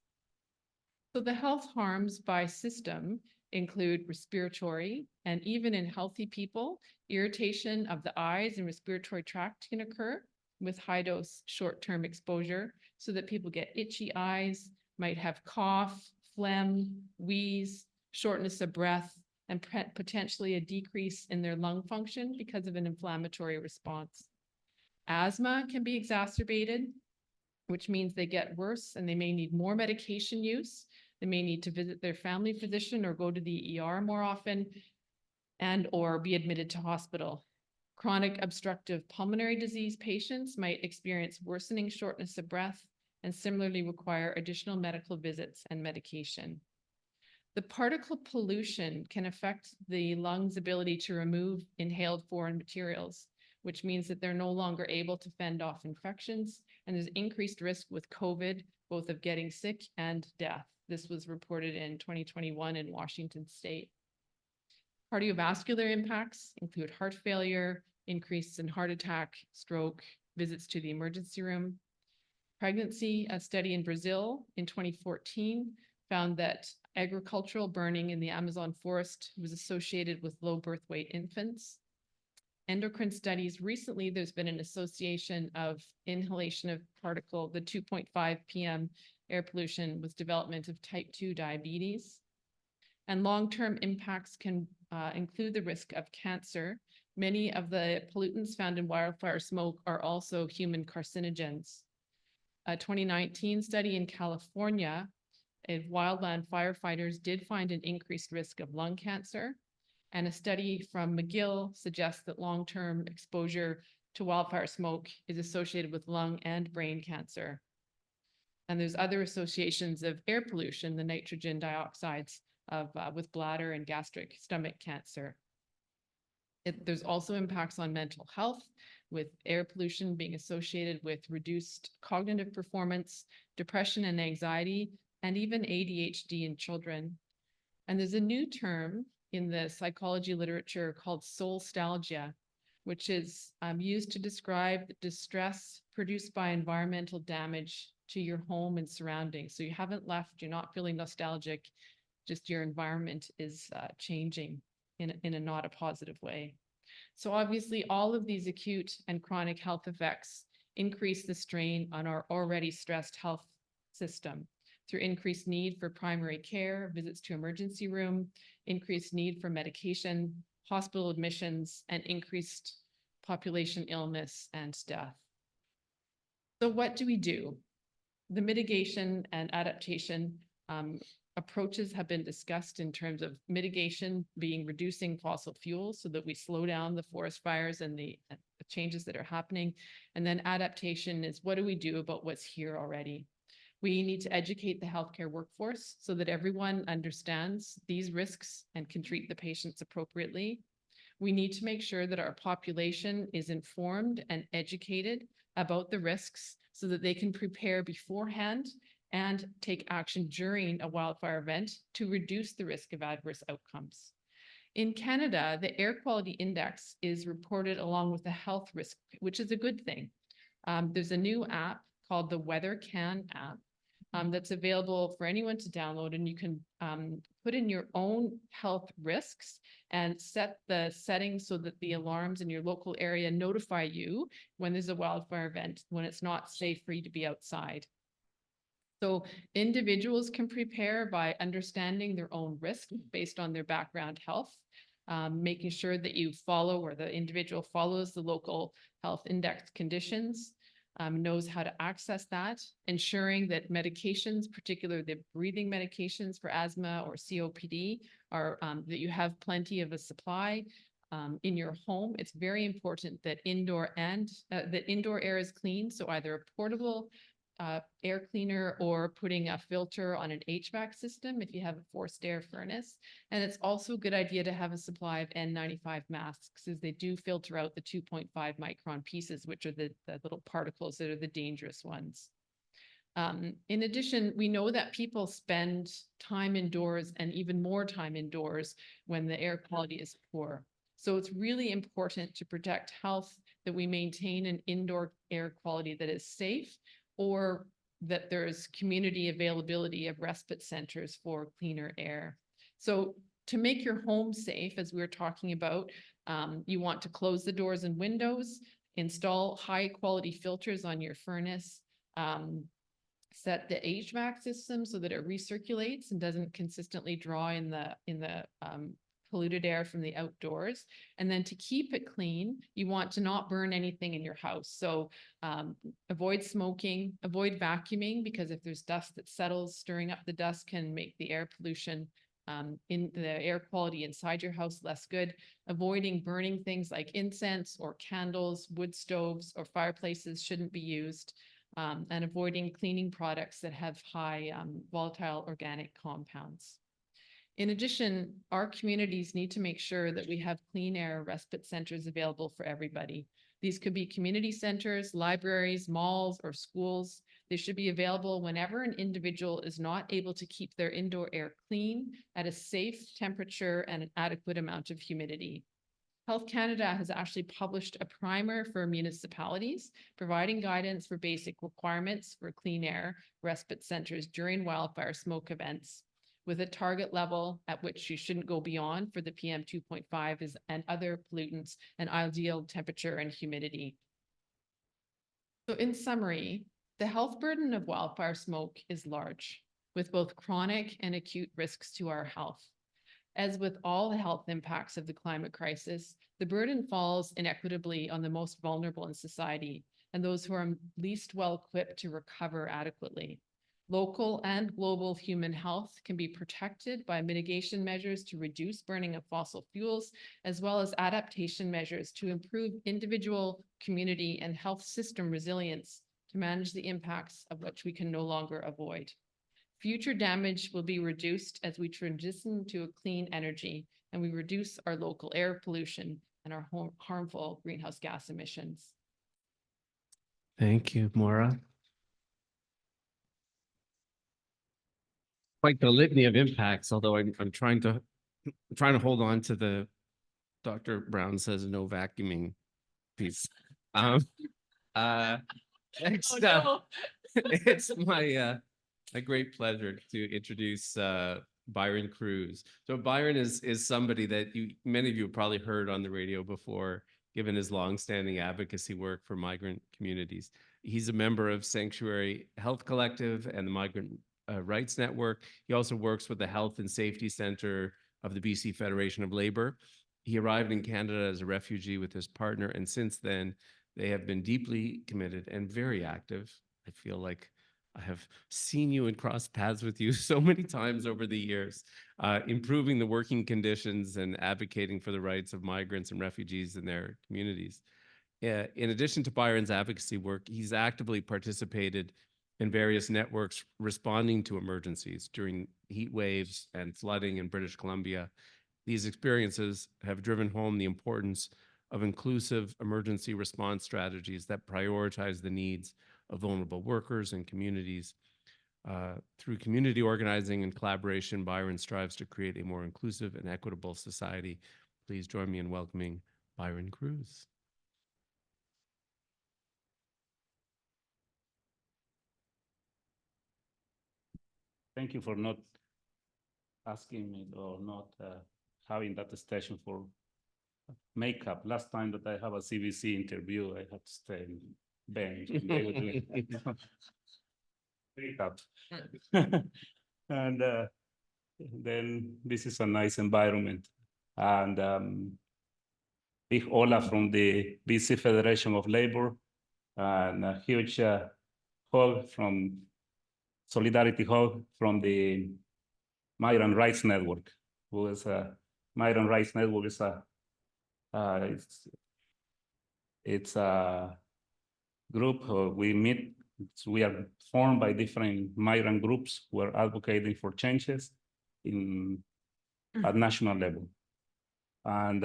So the health harms by system include respiratory, and even in healthy people, irritation of the eyes and respiratory tract can occur with high dose short-term exposure, so that people get itchy eyes, might have cough, phlegm, wheeze, shortness of breath, and potentially a decrease in their lung function because of an inflammatory response. Asthma can be exacerbated, which means they get worse and they may need more medication use. They may need to visit their family physician or go to the ER more often and or be admitted to hospital. Chronic obstructive pulmonary disease patients might experience worsening shortness of breath and similarly require additional medical visits and medication. The particle pollution can affect the lungs' ability to remove inhaled foreign materials, which means that they're no longer able to fend off infections, and there's increased risk with COVID, both of getting sick and death. This was reported in 2021 in Washington State. Cardiovascular impacts include heart failure, increase in heart attack, stroke, visits to the emergency room. Pregnancy, a study in Brazil in 2014 found that agricultural burning in the Amazon forest was associated with low birth weight infants. Endocrine studies, recently there's been an association of inhalation of particle, the 2.5 PM air pollution, with development of type 2 diabetes. And long-term impacts can include the risk of cancer. Many of the pollutants found in wildfire smoke are also human carcinogens. A 2019 study in California of wildland firefighters did find an increased risk of lung cancer. And a study from McGill suggests that long-term exposure to wildfire smoke is associated with lung and brain cancer. And there's other associations of air pollution, the nitrogen dioxides with bladder and gastric stomach cancer. There's also impacts on mental health, with air pollution being associated with reduced cognitive performance, depression and anxiety, and even ADHD in children. And there's a new term in the psychology literature called soulstalgia, which is used to describe the distress produced by environmental damage to your home and surroundings. So you haven't left, you're not feeling nostalgic, just your environment is changing in a not a positive way. So obviously all of these acute and chronic health effects increase the strain on our already stressed health system through increased need for primary care, visits to emergency room, increased need for medication, hospital admissions, and increased population illness and death. So what do we do? The mitigation and adaptation approaches have been discussed in terms of mitigation being reducing fossil fuels so that we slow down the forest fires and the changes that are happening. And then adaptation is, what do we do about what's here already? We need to educate the healthcare workforce so that everyone understands these risks and can treat the patients appropriately. We need to make sure that our population is informed and educated about the risks so that they can prepare beforehand and take action during a wildfire event to reduce the risk of adverse outcomes. In Canada, the Air Quality Index is reported along with the health risk, which is a good thing. There's a new app called the WeatherCan app. that's available for anyone to download, and you can put in your own health risks and set the settings so that the alarms in your local area notify you when there's a wildfire event, when it's not safe for you to be outside. So individuals can prepare by understanding their own risk based on their background health, making sure that you follow, or the individual follows, the local health index conditions, knows how to access that, ensuring that medications, particularly the breathing medications for asthma or COPD, are that you have plenty of a supply in your home. It's very important that indoor air is clean. So either a portable air cleaner or putting a filter on an HVAC system if you have a forced air furnace. And it's also a good idea to have a supply of N95 masks, as they do filter out the 2.5 micron pieces, which are the little particles that are the dangerous ones. In addition, we know that people spend time indoors and even more time indoors when the air quality is poor. So it's really important to protect health, that we maintain an indoor air quality that is safe, or that there's community availability of respite centers for cleaner air. So to make your home safe, as we were talking about, you want to close the doors and windows, install high quality filters on your furnace, set the HVAC system so that it recirculates and doesn't consistently draw in the polluted air from the outdoors. And then to keep it clean, you want to not burn anything in your house. So avoid smoking, avoid vacuuming, because if there's dust that settles, stirring up the dust can make the air pollution in the air quality inside your house less good. Avoiding burning things like incense or candles, wood stoves or fireplaces shouldn't be used. And avoiding cleaning products that have high volatile organic compounds. In addition, our communities need to make sure that we have clean air respite centers available for everybody. These could be community centers, libraries, malls, or schools. They should be available whenever an individual is not able to keep their indoor air clean at a safe temperature and an adequate amount of humidity. Health Canada has actually published a primer for municipalities, providing guidance for basic requirements for clean air respite centers during wildfire smoke events, with a target level at which you shouldn't go beyond for the PM 2.5 and other pollutants, and ideal temperature and humidity. So in summary, the health burden of wildfire smoke is large, with both chronic and acute risks to our health. As with all the health impacts of the climate crisis, the burden falls inequitably on the most vulnerable in society and those who are least well equipped to recover adequately. Local and global human health can be protected by mitigation measures to reduce burning of fossil fuels, as well as adaptation measures to improve individual, community, and health system resilience to manage the impacts of which we can no longer avoid. Future damage will be reduced as we transition to a clean energy and we reduce our local air pollution and our harmful greenhouse gas emissions. Thank you, Maura. Quite the litany of impacts, although I'm trying to hold on to the Dr. Brown says no vacuuming piece. Next up, it's my great pleasure to introduce Byron Cruz. So Byron is somebody that many of you have probably heard on the radio before, given his longstanding advocacy work for migrant communities. He's a member of Sanctuary Health Collective and the Migrant Rights Network. He also works with the Health and Safety Centre of the BC Federation of Labour. He arrived in Canada as a refugee with his partner, and since then, they have been deeply committed and very active. I feel like I have seen you and crossed paths with you so many times over the years, improving the working conditions and advocating for the rights of migrants and refugees in their communities. In addition to Byron's advocacy work, he's actively participated in various networks responding to emergencies during heat waves and flooding in British Columbia. These experiences have driven home the importance of inclusive emergency response strategies that prioritize the needs of vulnerable workers and communities. Through community organizing and collaboration, Byron strives to create a more inclusive and equitable society. Please join me in welcoming Byron Cruz. thank you for not asking me or not having that station for makeup. Last time that I have a CBC interview, I had to stay in bench. And they were doing makeup. And then this is a nice environment. And big Ola from the BC Federation of Labor, and a huge hug from Solidarity hug from the Migrant Rights Network, who is a Migrant Rights Network is a it's a group we meet. We are formed by different migrant groups who are advocating for changes at national level. And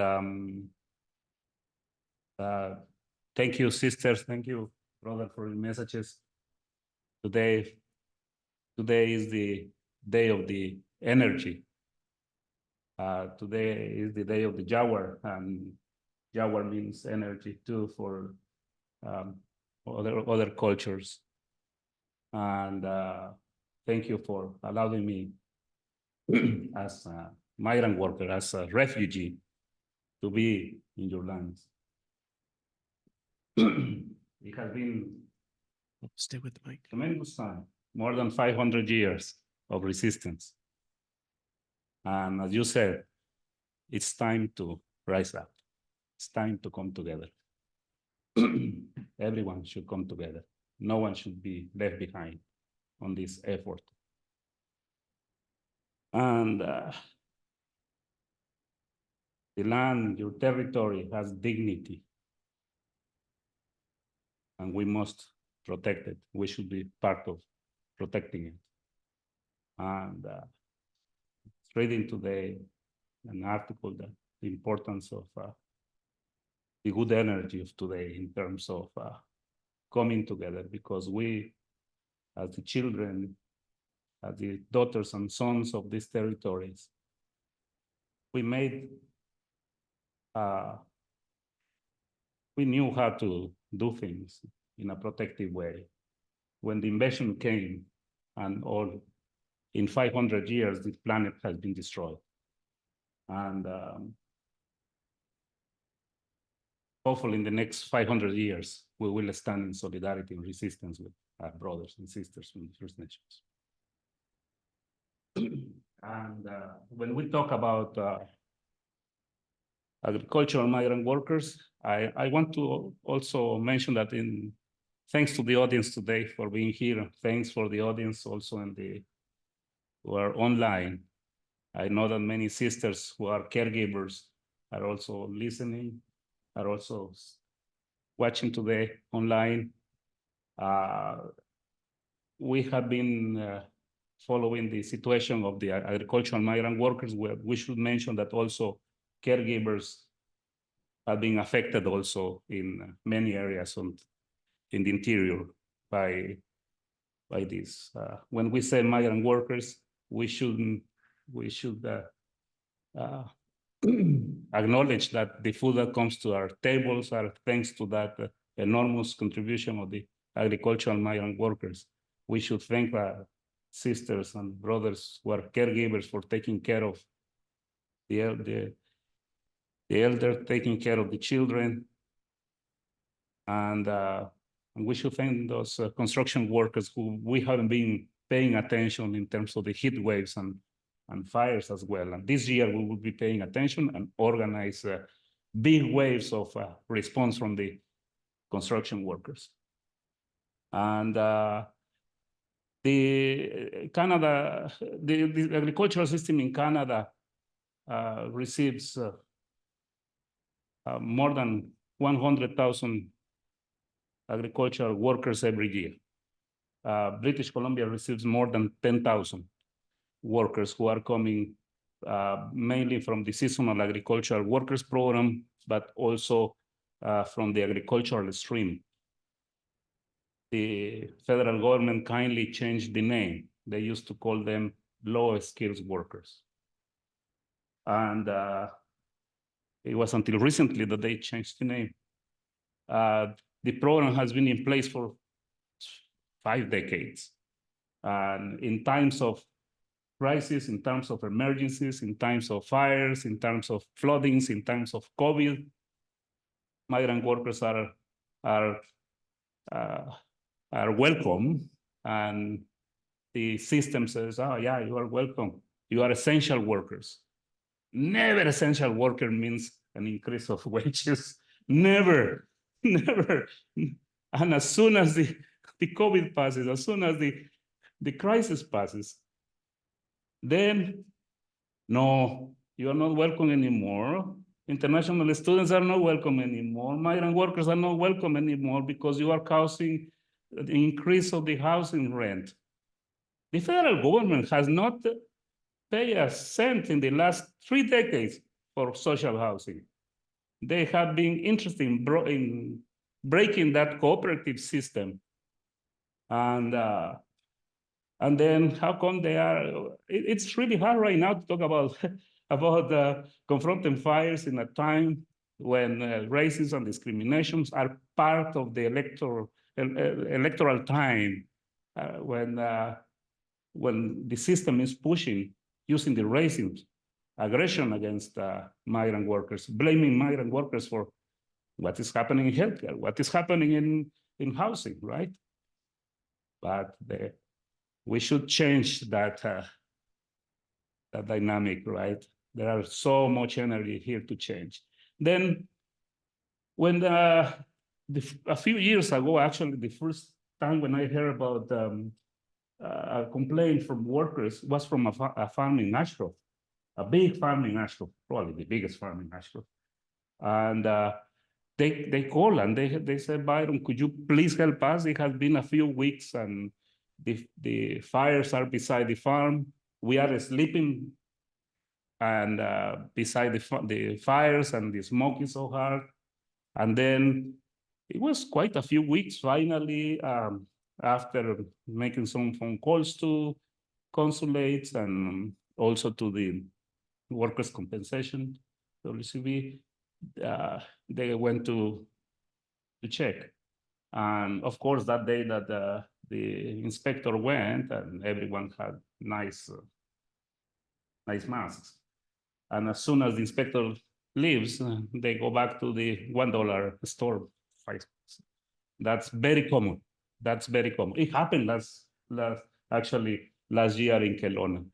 thank you, sisters. Thank you, brother, for your messages. Today is the day of the energy. Today is the day of the Jaguar, and Jaguar means energy too for other cultures. And thank you for allowing me as a migrant worker, as a refugee, to be in your lands. It has been Stay with the mic. tremendous time, more than 500 years of resistance. And as you said, it's time to rise up. It's time to come together. Everyone should come together. No one should be left behind on this effort. And the land, your territory has dignity. And we must protect it. We should be part of protecting it. And reading today an article that the importance of the good energy of today in terms of coming together, because we, as the children, as the daughters and sons of these territories, we knew how to do things in a protective way. When the invasion came, and all in 500 years, this planet has been destroyed. And hopefully in the next 500 years, we will stand in solidarity and resistance with our brothers and sisters from the First Nations. And when we talk about agricultural migrant workers, I want to also mention that thanks to the audience today for being here. Thanks for the audience also who are online. I know that many sisters who are caregivers are also listening, are also watching today online. We have been following the situation of the agricultural migrant workers. We should mention that also caregivers are being affected also in many areas in the interior by this. When we say migrant workers, we should acknowledge that the food that comes to our tables are thanks to that enormous contribution of the agricultural migrant workers. We should thank our sisters and brothers who are caregivers for taking care of the elder, taking care of the children. And we should thank those construction workers who we haven't been paying attention in terms of the heat waves and fires as well. And this year we will be paying attention and organize big waves of response from the construction workers. And the agricultural system in Canada receives more than 100,000 agricultural workers every year. British Columbia receives more than 10,000 workers who are coming mainly from the seasonal agricultural workers program, but also from the agricultural stream. The federal government kindly changed the name. They used to call them low skills workers. And it was until recently that they changed the name. The program has been in place for 5 decades. And in times of crisis, in terms of emergencies, in times of fires, in terms of floodings, in times of COVID. Migrant workers are welcome, and the system says, "Oh yeah, you are welcome. You are essential workers." Never essential worker means an increase of wages. Never, never. And as soon as the COVID passes, as soon as the crisis passes, then no, you are not welcome anymore. International students are not welcome anymore. Migrant workers are not welcome anymore because you are causing the increase of the housing rent. The federal government has not paid a cent in the last 3 decades for social housing. They have been interested in breaking that cooperative system. And then how come they are, it's really hard right now to talk about, about confronting fires in a time when racism and discriminations are part of the electoral time, when the system is pushing, using the racism, aggression against migrant workers, blaming migrant workers for what is happening in healthcare, what is happening in housing, right? But we should change that, that dynamic, right? There are so much energy here to change. Then when a few years ago, actually the first time when I heard about a complaint from workers was from a farm in Ashgrove, a big farm in Ashgrove, probably the biggest farm in Ashgrove. And they called and they said, "Byron, could you please help us? It has been a few weeks and the fires are beside the farm. We are sleeping and beside the fires, and the smoke is so hard." And then it was quite a few weeks finally, after making some phone calls to consulates and also to the workers' compensation, WCB, they went to check. And of course, that day that the inspector went, and everyone had nice masks. And as soon as the inspector leaves, they go back to the $1 store. That's very common. That's very common. It happened last year in Kelowna.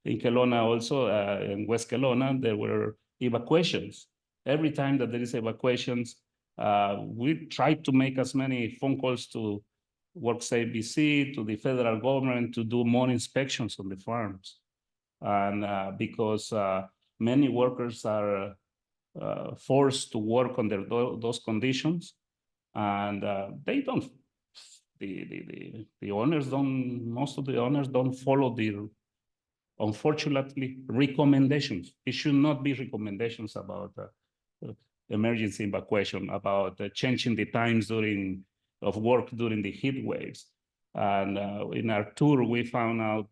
In Kelowna also, in West Kelowna, there were evacuations. Every time that there is evacuations, we tried to make as many phone calls to WorkSafe BC, to the federal government, to do more inspections on the farms. And because many workers are forced to work under those conditions, and they don't, the owners don't, most of the owners don't follow the, unfortunately, recommendations. It should not be recommendations about emergency evacuation, about changing the times of work during the heat waves. And in our tour, we found out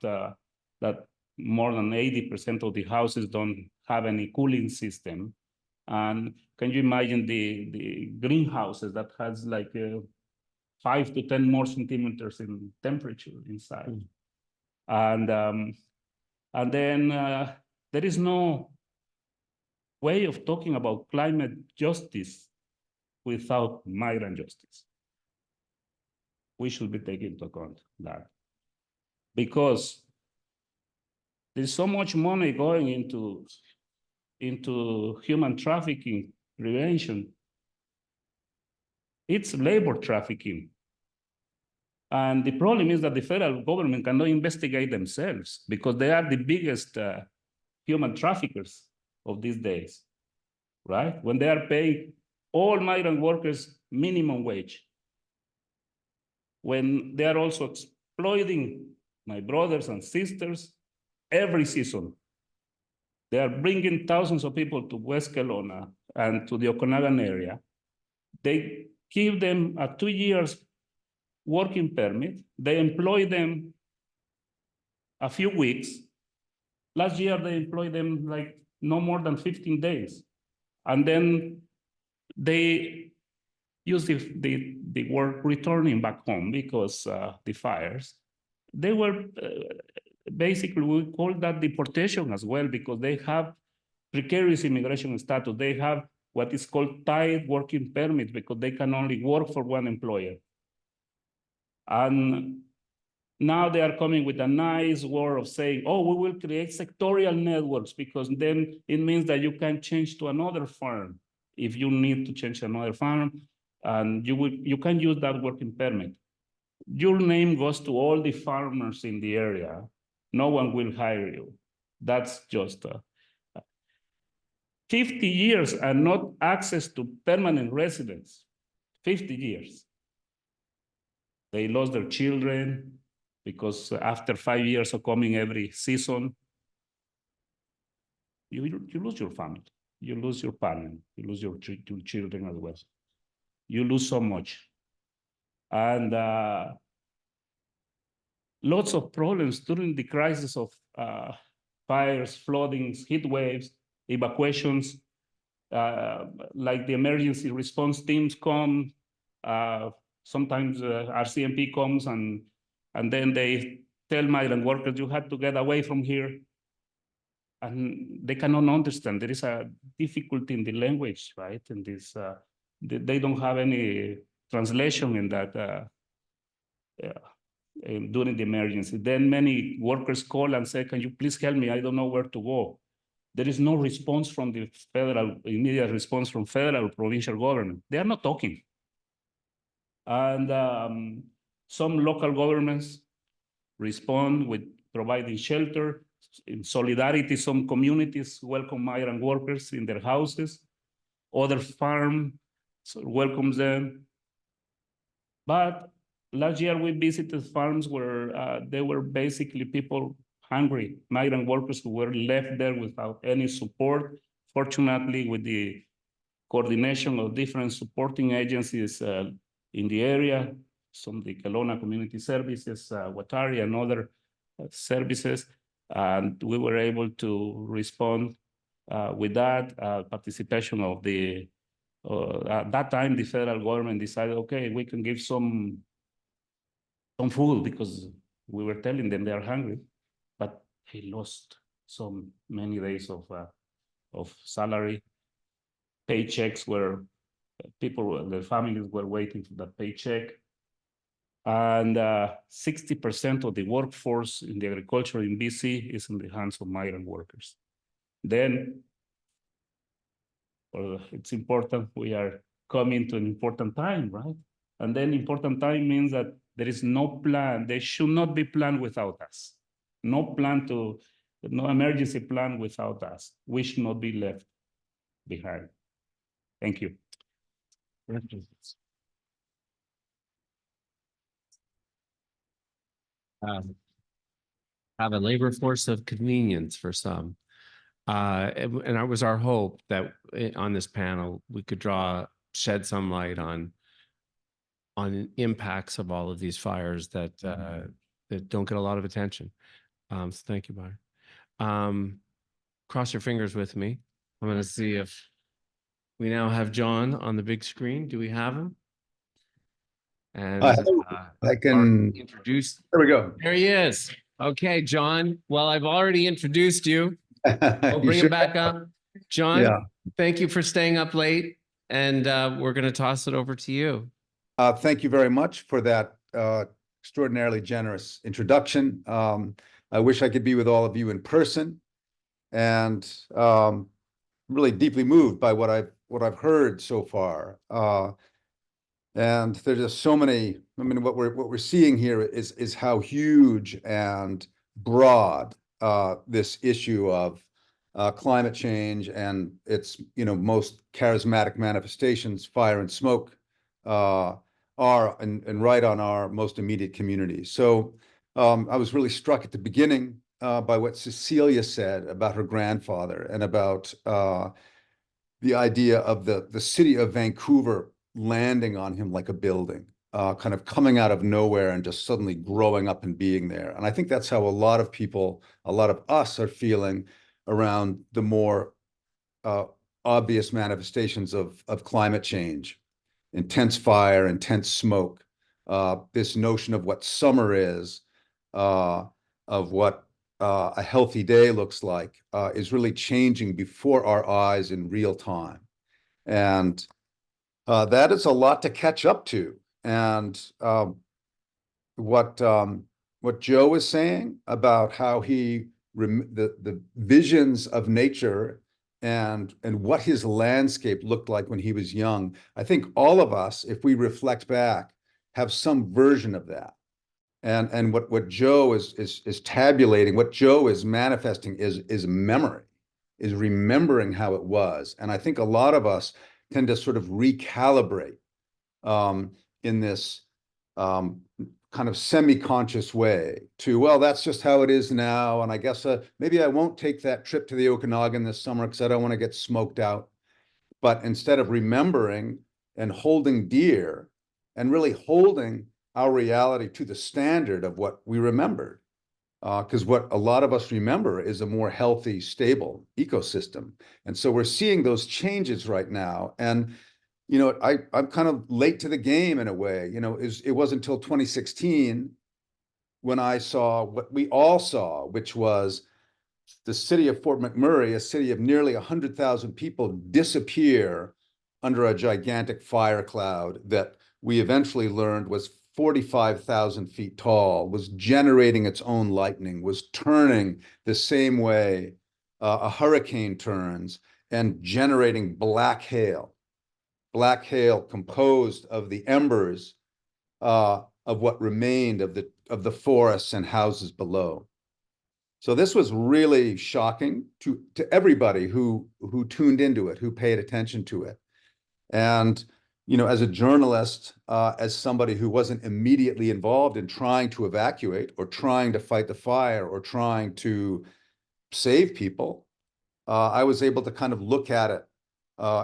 that more than 80% of the houses don't have any cooling system. And can you imagine the greenhouses that has like 5 to 10 more centimeters in temperature inside? And then there is no way of talking about climate justice without migrant justice. We should be taking into account that, because there's so much money going into human trafficking prevention. It's labor trafficking. And the problem is that the federal government cannot investigate themselves because they are the biggest human traffickers of these days, right? When they are paying all migrant workers minimum wage, when they are also exploiting my brothers and sisters every season. They are bringing thousands of people to West Kelowna and to the Okanagan area. They give them a 2 years working permit. They employ them a few weeks. Last year, they employed them like no more than 15 days. And then they use the word returning back home because the fires. They were basically we call that deportation as well, because they have precarious immigration status. They have what is called tied working permits because they can only work for one employer. And now they are coming with a nice word of saying, oh, we will create sectorial networks, because then it means that you can change to another farm if you need to change to another farm, and you can use that working permit. Your name goes to all the farmers in the area. No one will hire you. That's just 50 years and not access to permanent residence. 50 years. They lost their children because after 5 years of coming every season, you lose your family, you lose your parent, you lose your children as well. You lose so much. And lots of problems during the crisis of fires, floodings, heat waves, evacuations, like the emergency response teams come, sometimes RCMP comes and then they tell migrant workers, you have to get away from here. And they cannot understand. There is a difficulty in the language, right? And this, they don't have any translation in that during the emergency. Then many workers call and say, can you please help me? I don't know where to go. There is no response from the federal, immediate response from federal, provincial government. They are not talking. And some local governments respond with providing shelter. In solidarity, some communities welcome migrant workers in their houses. Other farm welcomes them. But last year we visited farms where they were basically people hungry, migrant workers who were left there without any support. Fortunately, with the coordination of different supporting agencies in the area, some of the Kelowna Community Services, Watari, and other services, and we were able to respond with that participation of the, at that time, the federal government decided, okay, we can give some food because we were telling them they are hungry, but he lost so many days of salary. Paychecks where people, the families were waiting for that paycheck. And 60% of the workforce in the agriculture in BC is in the hands of migrant workers. Then, well, it's important, we are coming to an important time, right? And then important time means that there is no plan, there should not be planned without us. No emergency plan without us. We should not be left behind. Thank you. Have a labor force of convenience for some. And it was our hope that on this panel, we could shed some light on impacts of all of these fires that don't get a lot of attention. So thank you, Byron. Cross your fingers with me. I'm going to see if we now have John on the big screen. Do we have him? And I can introduce. There we go. There he is. Okay, John. Well, I've already introduced you. I'll You bring sure? him back up. John, Yeah. thank you for staying up late. And we're going to toss it over to you. Thank you very much for that extraordinarily generous introduction. I wish I could be with all of you in person, and really deeply moved by what I've heard so far. And there's just so many. I mean, what we're seeing here is how huge and broad this issue of climate change and its most charismatic manifestations, fire and smoke, are and right on our most immediate communities. So I was really struck at the beginning by what Cecilia said about her grandfather and about the idea of the city of Vancouver landing on him like a building, kind of coming out of nowhere and just suddenly growing up and being there. And I think that's how a lot of people, a lot of us are feeling around the more obvious manifestations of climate change, intense fire, intense smoke, this notion of what summer is, of what a healthy day looks like is really changing before our eyes in real time. And that is a lot to catch up to. And what Joe was saying about how the visions of nature and what his landscape looked like when he was young, I think all of us, if we reflect back, have some version of that. And what Joe is tabulating, what Joe is manifesting is memory, is remembering how it was. And I think a lot of us tend to sort of recalibrate in this kind of semi-conscious way to, well, that's just how it is now. And I guess maybe I won't take that trip to the Okanagan this summer because I don't want to get smoked out. But instead of remembering and holding dear and really holding our reality to the standard of what we remembered. Because what a lot of us remember is a more healthy, stable ecosystem. And so we're seeing those changes right now. And, you know, I'm kind of late to the game in a way. You know, it wasn't until 2016 when I saw what we all saw, which was the city of Fort McMurray, a city of nearly 100,000 people, disappear under a gigantic fire cloud that we eventually learned was 45,000 feet tall, was generating its own lightning, was turning the same way a hurricane turns, and generating black hail composed of the embers of what remained of the forests and houses below. So this was really shocking to everybody who tuned into it, who paid attention to it. And, you know, as a journalist, as somebody who wasn't immediately involved in trying to evacuate or trying to fight the fire or trying to save people, I was able to kind of look at it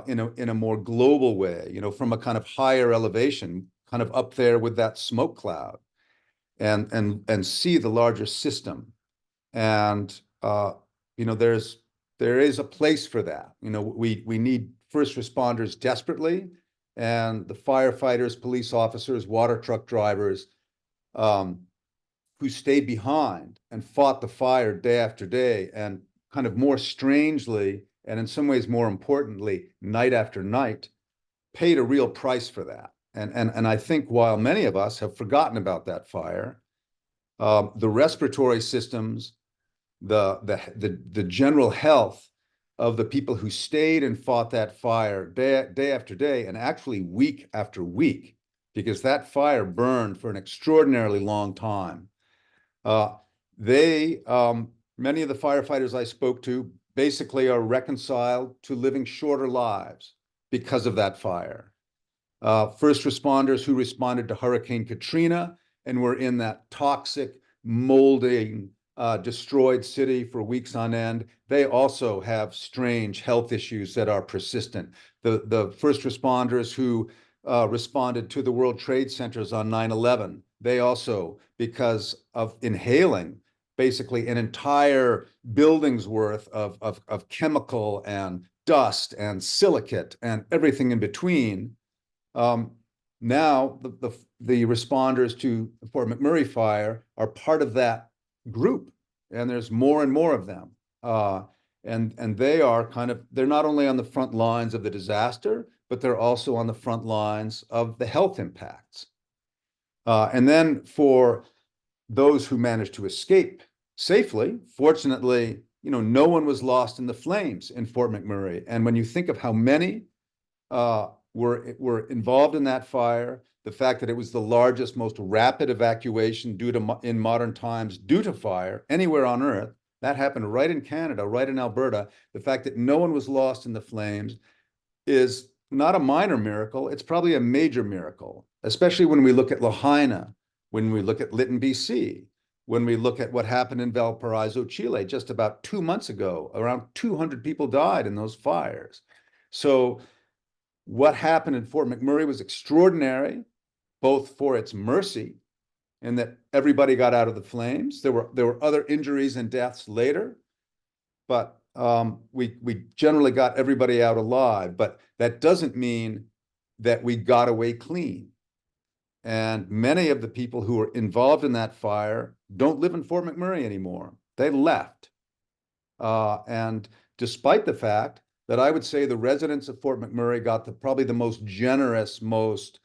in a more global way, you know, from a kind of higher elevation, kind of up there with that smoke cloud, and see the larger system. And you know, there is a place for that. You know, we need first responders desperately, and the firefighters, police officers, water truck drivers who stayed behind and fought the fire day after day, and kind of more strangely, and in some ways more importantly, night after night, paid a real price for that. And I think while many of us have forgotten about that fire, the respiratory systems, the general health of the people who stayed and fought that fire day after day, and actually week after week, because that fire burned for an extraordinarily long time. Many of the firefighters I spoke to basically are reconciled to living shorter lives because of that fire. First responders who responded to Hurricane Katrina and were in that toxic, molding, destroyed city for weeks on end, they also have strange health issues that are persistent. The first responders who responded to the World Trade Centers on 9/11, they also, because of inhaling basically an entire building's worth of chemical and dust and silicate and everything in between, now the responders to the Fort McMurray fire are part of that group, and there's more and more of them. And they are they're not only on the front lines of the disaster, but they're also on the front lines of the health impacts. And then for those who managed to escape safely, fortunately, you know, no one was lost in the flames in Fort McMurray. And when you think of how many were involved in that fire, the fact that it was the largest, most rapid evacuation in modern times due to fire anywhere on Earth, that happened right in Canada, right in Alberta. The fact that no one was lost in the flames is not a minor miracle. It's probably a major miracle, especially when we look at Lahaina, when we look at Lytton, BC, when we look at what happened in Valparaiso, Chile, just about 2 months ago. Around 200 people died in those fires. So what happened in Fort McMurray was extraordinary, both for its mercy and that everybody got out of the flames. There were other injuries and deaths later, but we generally got everybody out alive. But that doesn't mean that we got away clean. And many of the people who were involved in that fire don't live in Fort McMurray anymore. They left. And despite the fact that I would say the residents of Fort McMurray got probably the most generous, most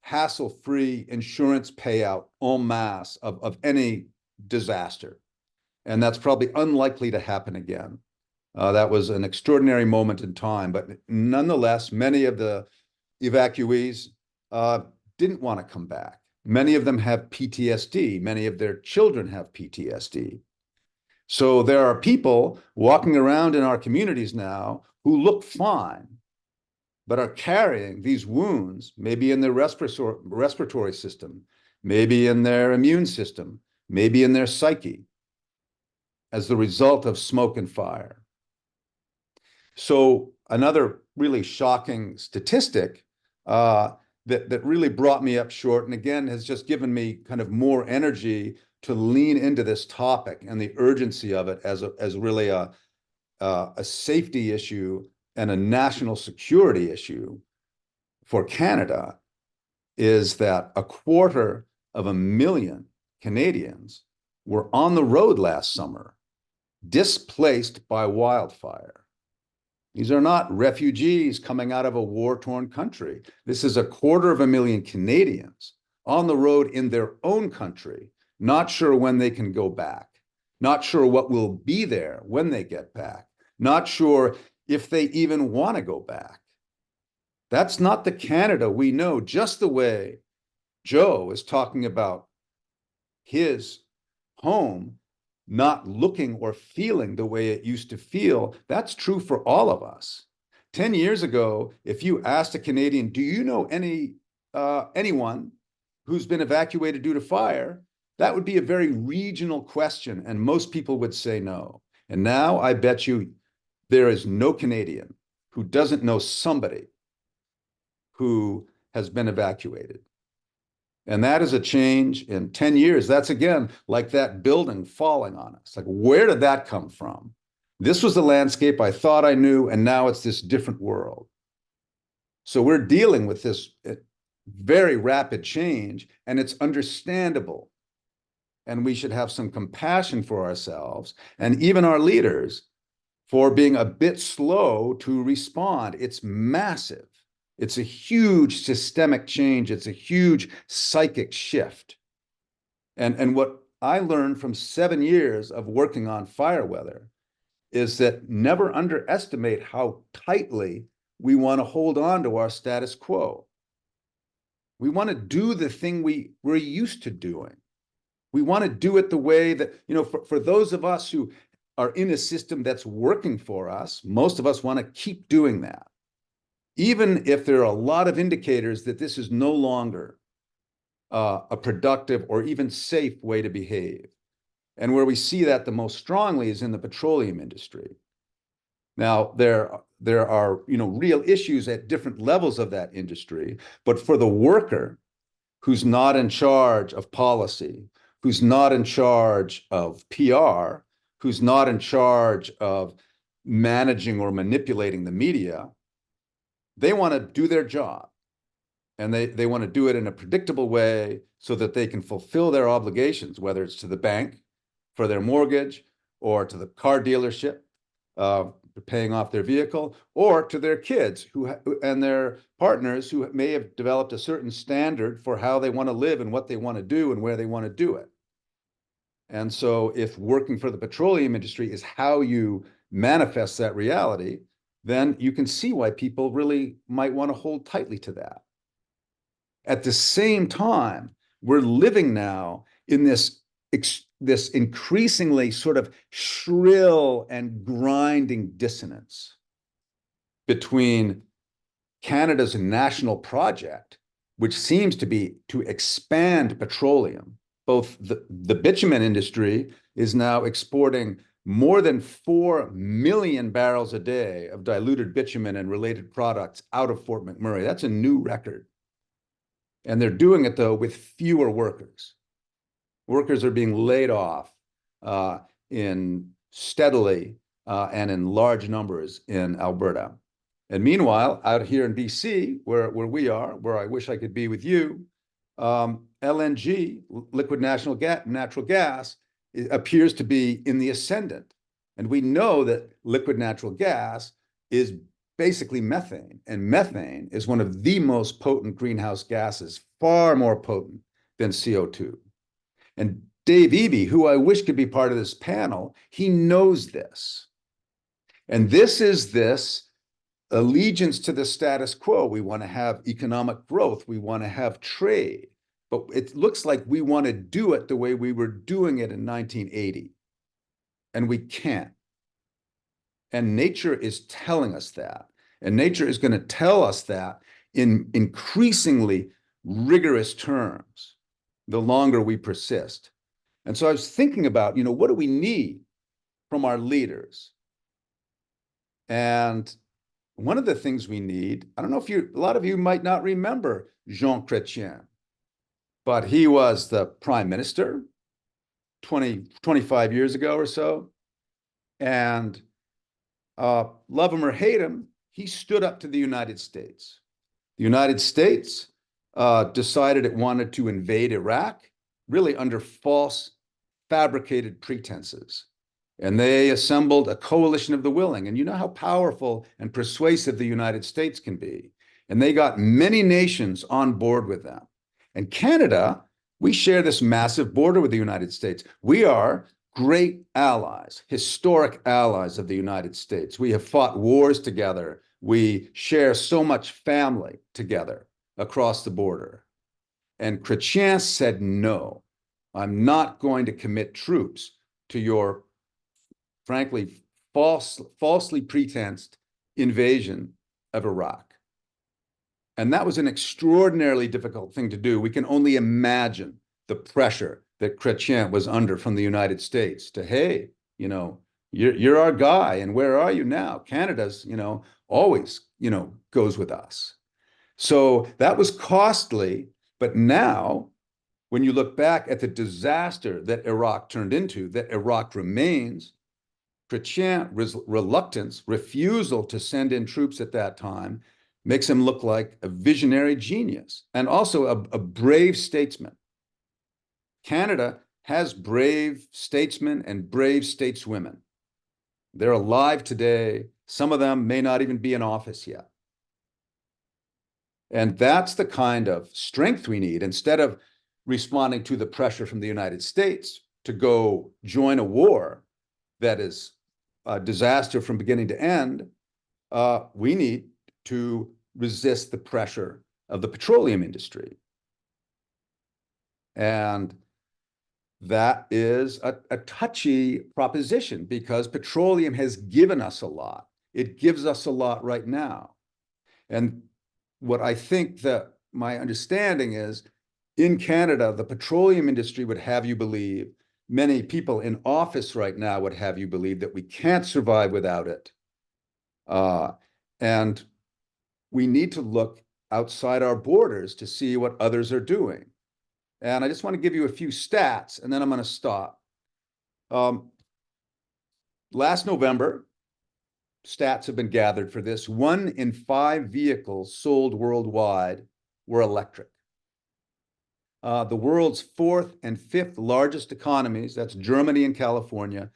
hassle-free insurance payout en masse of any disaster. And that's probably unlikely to happen again. That was an extraordinary moment in time, but nonetheless, many of the evacuees didn't want to come back. Many of them have PTSD. Many of their children have PTSD. So there are people walking around in our communities now who look fine, but are carrying these wounds, maybe in their respiratory system, maybe in their immune system, maybe in their psyche, as the result of smoke and fire. So another really shocking statistic that really brought me up short, and again, has just given me kind of more energy to lean into this topic and the urgency of it as really a safety issue and a national security issue for Canada, is that 250,000 Canadians were on the road last summer, displaced by wildfire. These are not refugees coming out of a war-torn country. This is 250,000 Canadians on the road in their own country, not sure when they can go back, not sure what will be there when they get back, not sure if they even want to go back. That's not the Canada we know, just the way Joe is talking about his home not looking or feeling the way it used to feel. That's true for all of us. 10 years ago, if you asked a Canadian, do you know anyone who's been evacuated due to fire? That would be a very regional question, and most people would say no. And now I bet you there is no Canadian who doesn't know somebody who has been evacuated. And that is a change in 10 years. That's, again, like that building falling on us. Like, where did that come from? This was the landscape I thought I knew, and now it's this different world. So we're dealing with this very rapid change, and it's understandable. And we should have some compassion for ourselves and even our leaders for being a bit slow to respond. It's massive. It's a huge systemic change. It's a huge psychic shift. And what I learned from 7 years of working on fire weather is that never underestimate how tightly we want to hold on to our status quo. We want to do the thing we're used to doing. We want to do it the way that, for those of us who are in a system that's working for us, most of us want to keep doing that. Even if there are a lot of indicators that this is no longer a productive or even safe way to behave. And where we see that the most strongly is in the petroleum industry. Now, there are real issues at different levels of that industry, but for the worker who's not in charge of policy, who's not in charge of PR, who's not in charge of managing or manipulating the media, they want to do their job, and they want to do it in a predictable way so that they can fulfill their obligations, whether it's to the bank for their mortgage, or to the car dealership for paying off their vehicle, or to their kids and their partners who may have developed a certain standard for how they want to live and what they want to do and where they want to do it. And so if working for the petroleum industry is how you manifest that reality, then you can see why people really might want to hold tightly to that. At the same time, we're living now in this increasingly sort of shrill and grinding dissonance between Canada's national project, which seems to be to expand petroleum. Both the bitumen industry is now exporting more than 4 million barrels a day of diluted bitumen and related products out of Fort McMurray. That's a new record. And they're doing it, though, with fewer workers. Workers are being laid off in steadily and in large numbers in Alberta. And meanwhile, out here in BC, where we are, where I wish I could be with you, LNG, liquid natural gas, appears to be in the ascendant. And we know that liquid natural gas is basically methane, and methane is one of the most potent greenhouse gases, far more potent than CO2. And Dave Eby, who I wish could be part of this panel, he knows this. And this is this allegiance to the status quo. We want to have economic growth. We want to have trade. But it looks like we want to do it the way we were doing it in 1980. And we can't. And nature is telling us that. And nature is going to tell us that in increasingly rigorous terms, the longer we persist. And so I was thinking about, what do we need from our leaders? And one of the things we need, I don't know if a lot of you might not remember Jean Chrétien, but he was the prime minister 25 years ago or so. And love him or hate him, he stood up to the United States. The United States decided it wanted to invade Iraq, really under false, fabricated pretenses. And they assembled a coalition of the willing. And you know how powerful and persuasive the United States can be. And they got many nations on board with them. And Canada, we share this massive border with the United States. We are great allies, historic allies of the United States. We have fought wars together. We share so much family together across the border. And Chrétien said, no, I'm not going to commit troops to your, frankly, falsely pretensed invasion of Iraq. And that was an extraordinarily difficult thing to do. We can only imagine the pressure that Chrétien was under from the United States to, hey, you're our guy, and where are you now? Canada's, always, goes with us. So that was costly, but now, when you look back at the disaster that Iraq turned into, that Iraq remains, Chrétien's reluctance, refusal to send in troops at that time, makes him look like a visionary genius and also a brave statesman. Canada has brave statesmen and brave stateswomen. They're alive today. Some of them may not even be in office yet. And that's the kind of strength we need. Instead of responding to the pressure from the United States to go join a war that is a disaster from beginning to end, we need to resist the pressure of the petroleum industry. And that is a touchy proposition because petroleum has given us a lot. It gives us a lot right now. And what I think that my understanding is, in Canada, the petroleum industry would have you believe, many people in office right now would have you believe that we can't survive without it. And we need to look outside our borders to see what others are doing. And I just want to give you a few stats, and then I'm going to stop. Last November, stats have been gathered for this. 1 in 5 vehicles sold worldwide were electric. The world's 4th and 5th largest economies, that's Germany and California,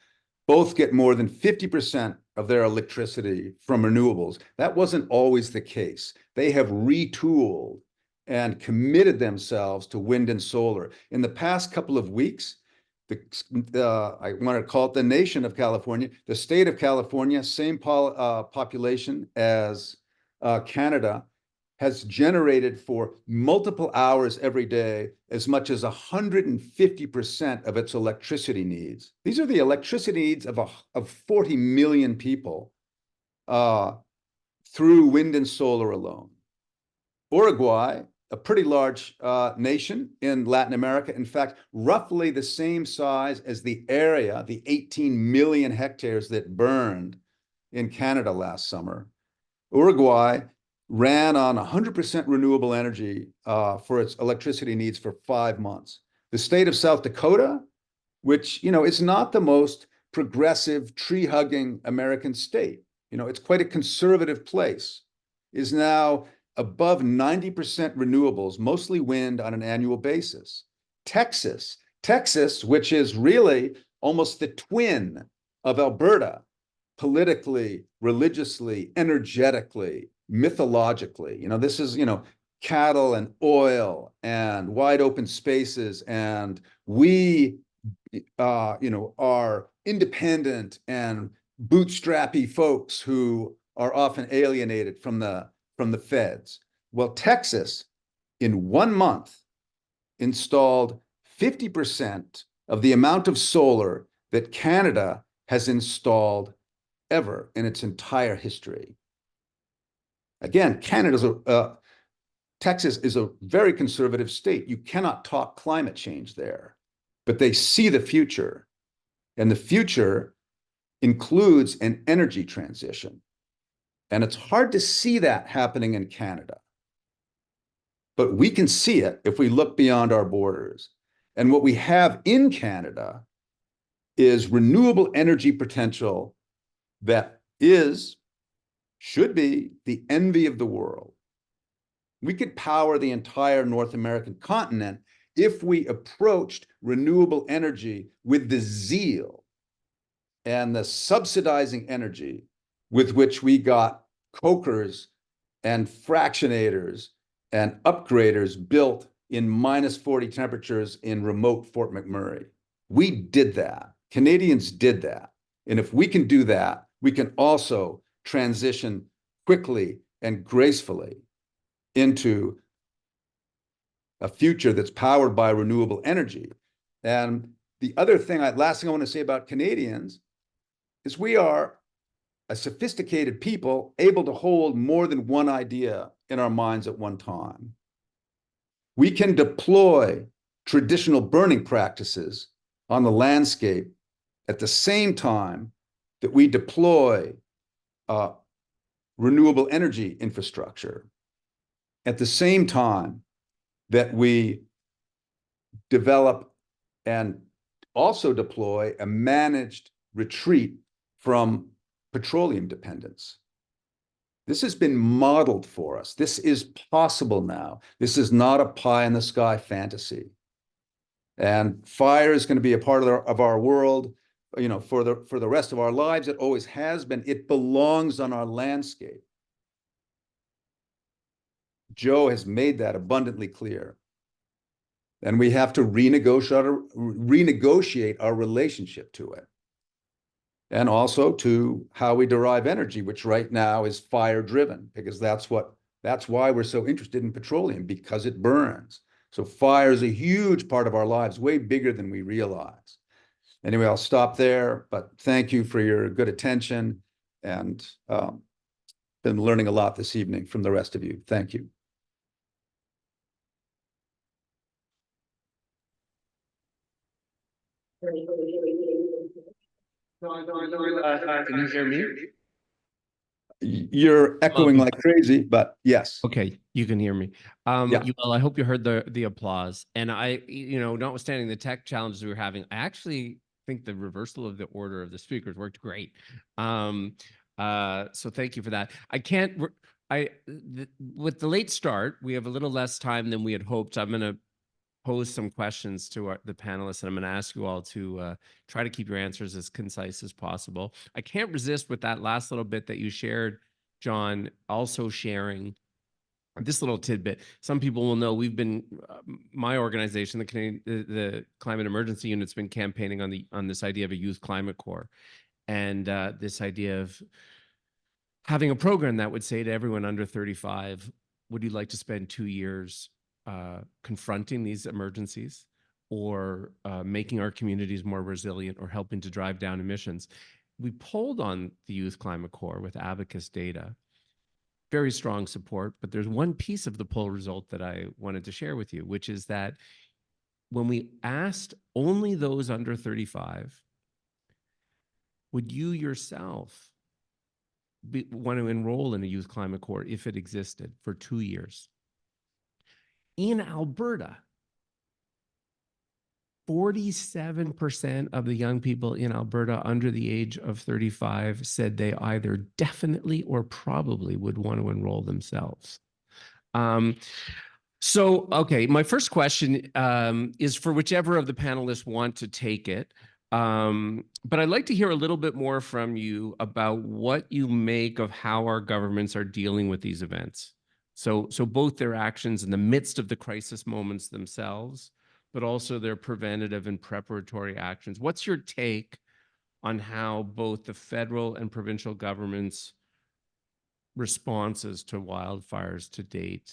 both get more than 50% of their electricity from renewables. That wasn't always the case. They have retooled and committed themselves to wind and solar. In the past couple of weeks, I want to call it the nation of California, the state of California, same population as Canada, has generated for multiple hours every day as much as 150% of its electricity needs. These are the electricity needs of 40 million people through wind and solar alone. Uruguay, a pretty large nation in Latin America, in fact, roughly the same size as the area, the 18 million hectares that burned in Canada last summer. Uruguay ran on 100% renewable energy for its electricity needs for 5 months. The state of South Dakota, which, is not the most progressive, tree-hugging American state, it's quite a conservative place, is now above 90% renewables, mostly wind on an annual basis. Texas, which is really almost the twin of Alberta, politically, religiously, energetically, mythologically. You know, this is, you know, cattle and oil and wide open spaces, and we, you know, are independent and bootstrappy folks who are often alienated from the feds. Well, Texas, in 1 month, installed 50% of the amount of solar that Canada has installed ever in its entire history. Again, Texas is a very conservative state. You cannot talk climate change there, but they see the future, and the future includes an energy transition. And it's hard to see that happening in Canada. But we can see it if we look beyond our borders. And what we have in Canada is renewable energy potential that should be the envy of the world. We could power the entire North American continent if we approached renewable energy with the zeal and the subsidizing energy with which we got cokers and fractionators and upgraders built in -40 temperatures in remote Fort McMurray. We did that. Canadians did that. And if we can do that, we can also transition quickly and gracefully into a future that's powered by renewable energy. And the other thing, last thing I want to say about Canadians is we are a sophisticated people able to hold more than one idea in our minds at one time. We can deploy traditional burning practices on the landscape at the same time that we deploy renewable energy infrastructure, at the same time that we develop and also deploy a managed retreat from petroleum dependence. This has been modeled for us. This is possible now. This is not a pie in the sky fantasy. And fire is going to be a part of our world, you know, for the rest of our lives. It always has been. It belongs on our landscape. Joe has made that abundantly clear. And we have to renegotiate our relationship to it. And also to how we derive energy, which right now is fire driven, because that's why we're so interested in petroleum, because it burns. So fire is a huge part of our lives, way bigger than we realize. Anyway, I'll stop there, but thank you for your good attention, and been learning a lot this evening from the rest of you. Thank you. Can you hear me? You're echoing like crazy, but yes. Okay, you can hear me. Yeah. Well, I hope you heard the applause. And I, you know, notwithstanding the tech challenges we were having, I actually think the reversal of the order of the speakers worked great. So thank you for that. With the late start, we have a little less time than we had hoped. I'm going to pose some questions to the panelists, and I'm going to ask you all to try to keep your answers as concise as possible. I can't resist with that last little bit that you shared, John, also sharing this little tidbit. Some people will know we've been, my organization, the Climate Emergency Unit's been campaigning on this idea of a youth climate corps, and this idea of having a program that would say to everyone under 35, would you like to spend 2 years confronting these emergencies, or making our communities more resilient, or helping to drive down emissions? We polled on the Youth Climate Corps with Abacus data, very strong support, but there's one piece of the poll result that I wanted to share with you, which is that when we asked only those under 35, would you yourself want to enroll in a Youth Climate Corps if it existed for 2 years? In Alberta, 47% of the young people in Alberta under the age of 35 said they either definitely or probably would want to enroll themselves. So, okay, my first question is for whichever of the panelists want to take it. But I'd like to hear a little bit more from you about what you make of how our governments are dealing with these events. So both their actions in the midst of the crisis moments themselves, but also their preventative and preparatory actions. What's your take on how both the federal and provincial governments' responses to wildfires to date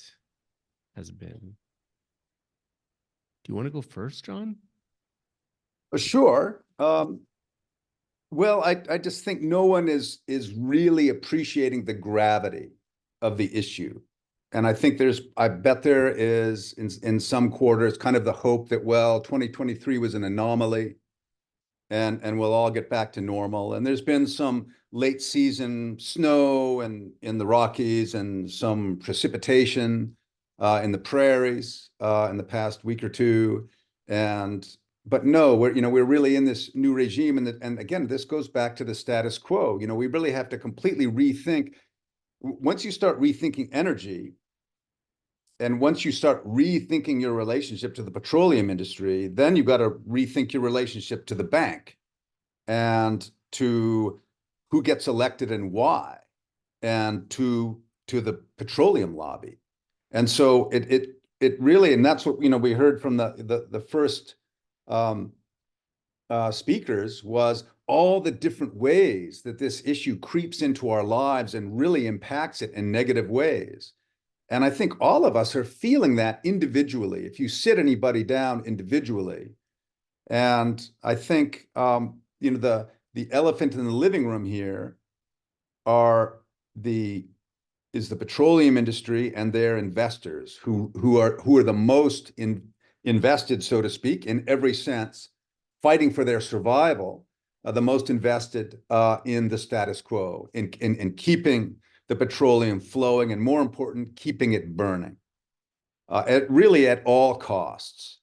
has been? Do you want to go first, John? Sure. Well, I just think no one is really appreciating the gravity of the issue. And I think I bet there is in some quarters kind of the hope that, well, 2023 was an anomaly and we'll all get back to normal. And there's been some late season snow and in the Rockies and some precipitation in the prairies in the past week or two. But no, we're really in this new regime, and again, this goes back to the status quo. We really have to completely rethink. Once you start rethinking energy, and once you start rethinking your relationship to the petroleum industry, then you've got to rethink your relationship to the bank, and to who gets elected and why, and to the petroleum lobby. And so it really, and that's what we heard from the first speakers, was all the different ways that this issue creeps into our lives and really impacts it in negative ways. And I think all of us are feeling that individually, if you sit anybody down individually. And I think the elephant in the living room here is the petroleum industry and their investors who are the most invested, so to speak, in every sense, fighting for their survival, the most invested in the status quo, in keeping the petroleum flowing, and more important, keeping it burning, really at all costs.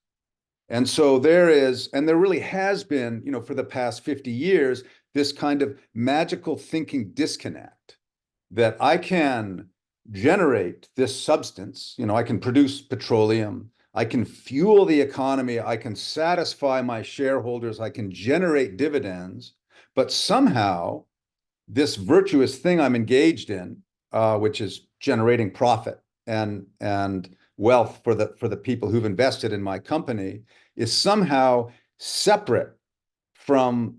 And so there really has been, for the past 50 years, this kind of magical thinking disconnect that I can generate this substance, I can produce petroleum, I can fuel the economy, I can satisfy my shareholders, I can generate dividends, but somehow this virtuous thing I'm engaged in, which is generating profit and wealth for the people who've invested in my company, is somehow separate from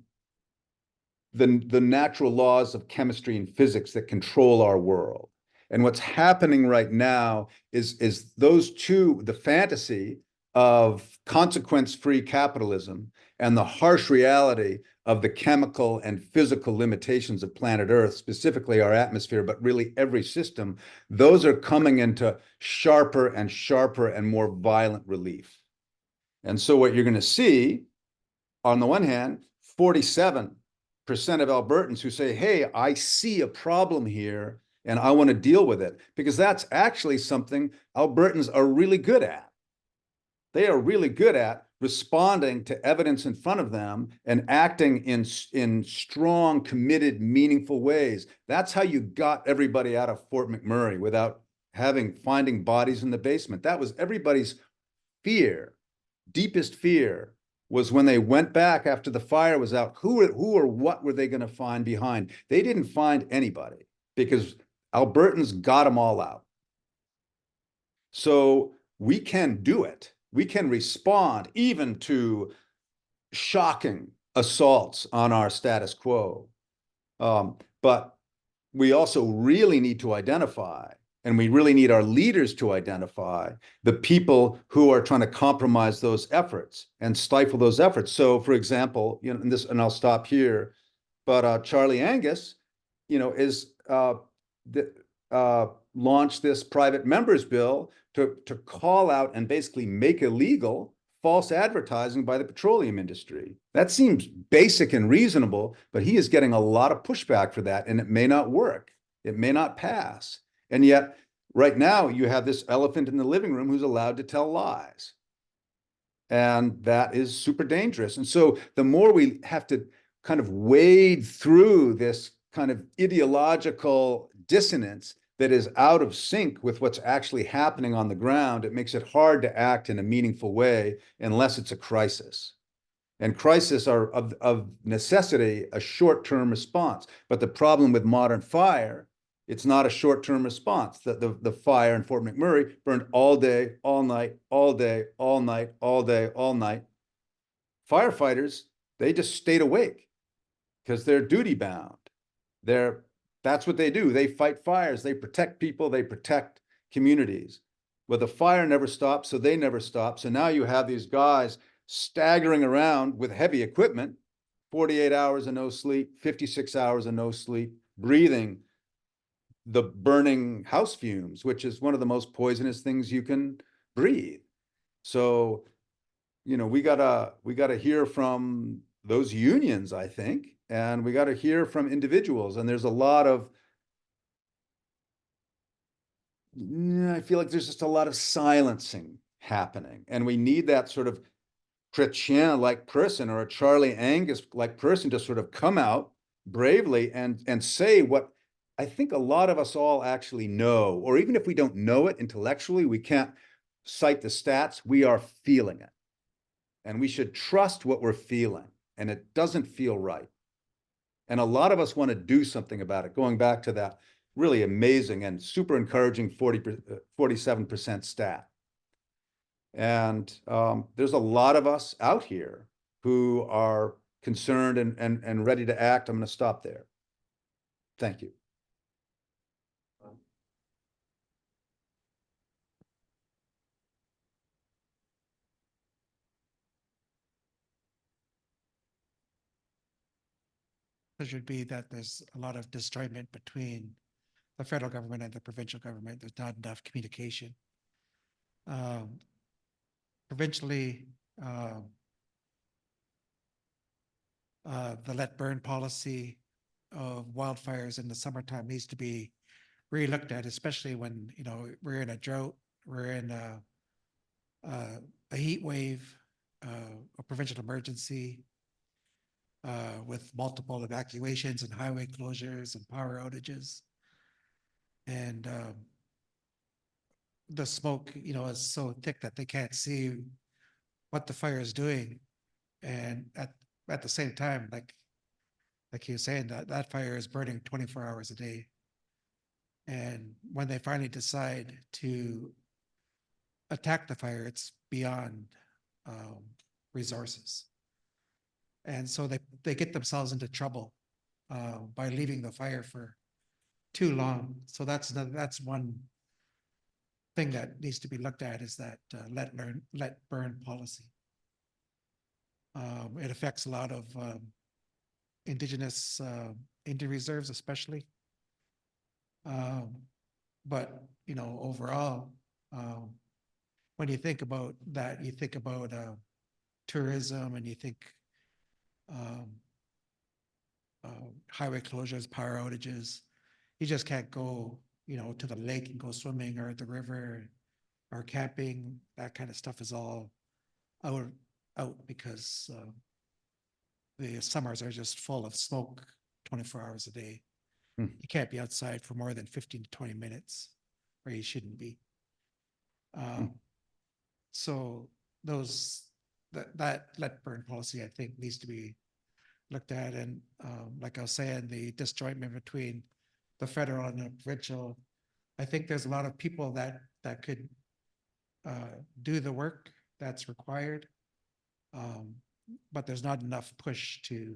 the natural laws of chemistry and physics that control our world. And what's happening right now is those two, the fantasy of consequence-free capitalism and the harsh reality of the chemical and physical limitations of planet Earth, specifically our atmosphere, but really every system, those are coming into sharper and sharper and more violent relief. And so what you're going to see, on the one hand, 47% of Albertans who say, hey, I see a problem here and I want to deal with it, because that's actually something Albertans are really good at. They are really good at responding to evidence in front of them and acting in strong, committed, meaningful ways. That's how you got everybody out of Fort McMurray without finding bodies in the basement. That was everybody's fear. Deepest fear was when they went back after the fire was out, who or what were they going to find behind? They didn't find anybody because Albertans got them all out. So we can do it. We can respond even to shocking assaults on our status quo. But we also really need to identify, and we really need our leaders to identify, the people who are trying to compromise those efforts and stifle those efforts. So, for example, and I'll stop here, but Charlie Angus, launched this private members bill to call out and basically make illegal false advertising by the petroleum industry. That seems basic and reasonable, but he is getting a lot of pushback for that, and it may not work. It may not pass. And yet, right now, you have this elephant in the living room who's allowed to tell lies. And that is super dangerous. And so the more we have to kind of wade through this kind of ideological dissonance that is out of sync with what's actually happening on the ground, it makes it hard to act in a meaningful way unless it's a crisis. And crisis are of necessity a short-term response. But the problem with modern fire, it's not a short-term response. The fire in Fort McMurray burned all day, all night, all day, all night, all day, all night. Firefighters, they just stayed awake because they're duty bound. That's what they do. They fight fires, they protect people, they protect communities. Well, the fire never stopped, so they never stopped. So now you have these guys staggering around with heavy equipment, 48 hours of no sleep, 56 hours of no sleep, breathing the burning house fumes, which is one of the most poisonous things you can breathe. So, you know, we gotta hear from those unions, I think, and we gotta hear from individuals. And there's a lot of, I feel like there's just a lot of silencing happening, and we need that sort of Chrétien-like person or a Charlie Angus-like person to sort of come out bravely and say what I think a lot of us all actually know, or even if we don't know it intellectually, we can't cite the stats, we are feeling it. And we should trust what we're feeling, and it doesn't feel right. And a lot of us want to do something about it, going back to that really amazing and super encouraging 47% stat. And there's a lot of us out here who are concerned and ready to act. I'm going to stop there. Thank you. There should be that there's a lot of disjointment between the federal government and the provincial government. There's not enough communication. Provincially, the let burn policy of wildfires in the summertime needs to be re-looked at, especially when, you know, we're in a drought, we're in a heat wave, a provincial emergency, with multiple evacuations and highway closures and power outages. And the smoke, you know, is so thick that they can't see what the fire is doing. And at the same time, like you were saying, that fire is burning 24 hours a day. And when they finally decide to attack the fire, it's beyond resources. And so they get themselves into trouble by leaving the fire for too long. So that's one thing that needs to be looked at, is that let burn policy. It affects a lot of Indigenous Indian reserves, especially. But, you know, overall, when you think about that, you think about tourism, and you think highway closures, power outages. You just can't go, you know, to the lake and go swimming, or at the river, or camping. That kind of stuff is all out because the summers are just full of smoke 24 hours a day. You can't be outside for more than 15 to 20 minutes, or you shouldn't be. So that let burn policy, I think, needs to be looked at. And like I was saying, the disjointment between the federal and the provincial, I think there's a lot of people that could do the work that's required, but there's not enough push to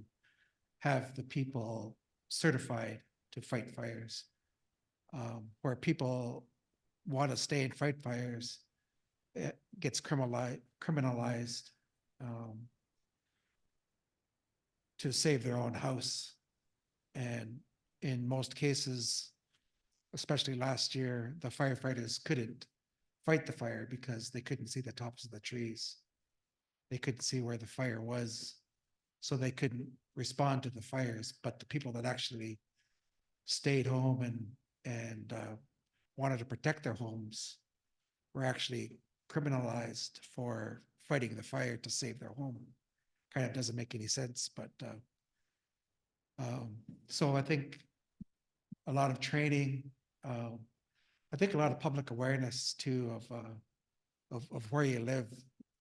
have the people certified to fight fires. Where people want to stay and fight fires, it gets criminalized to save their own house. And in most cases, especially last year, the firefighters couldn't fight the fire because they couldn't see the tops of the trees. They couldn't see where the fire was, so they couldn't respond to the fires. But the people that actually stayed home and wanted to protect their homes were actually criminalized for fighting the fire to save their home. Kind of doesn't make any sense, but so I think a lot of training, I think a lot of public awareness too of where you live,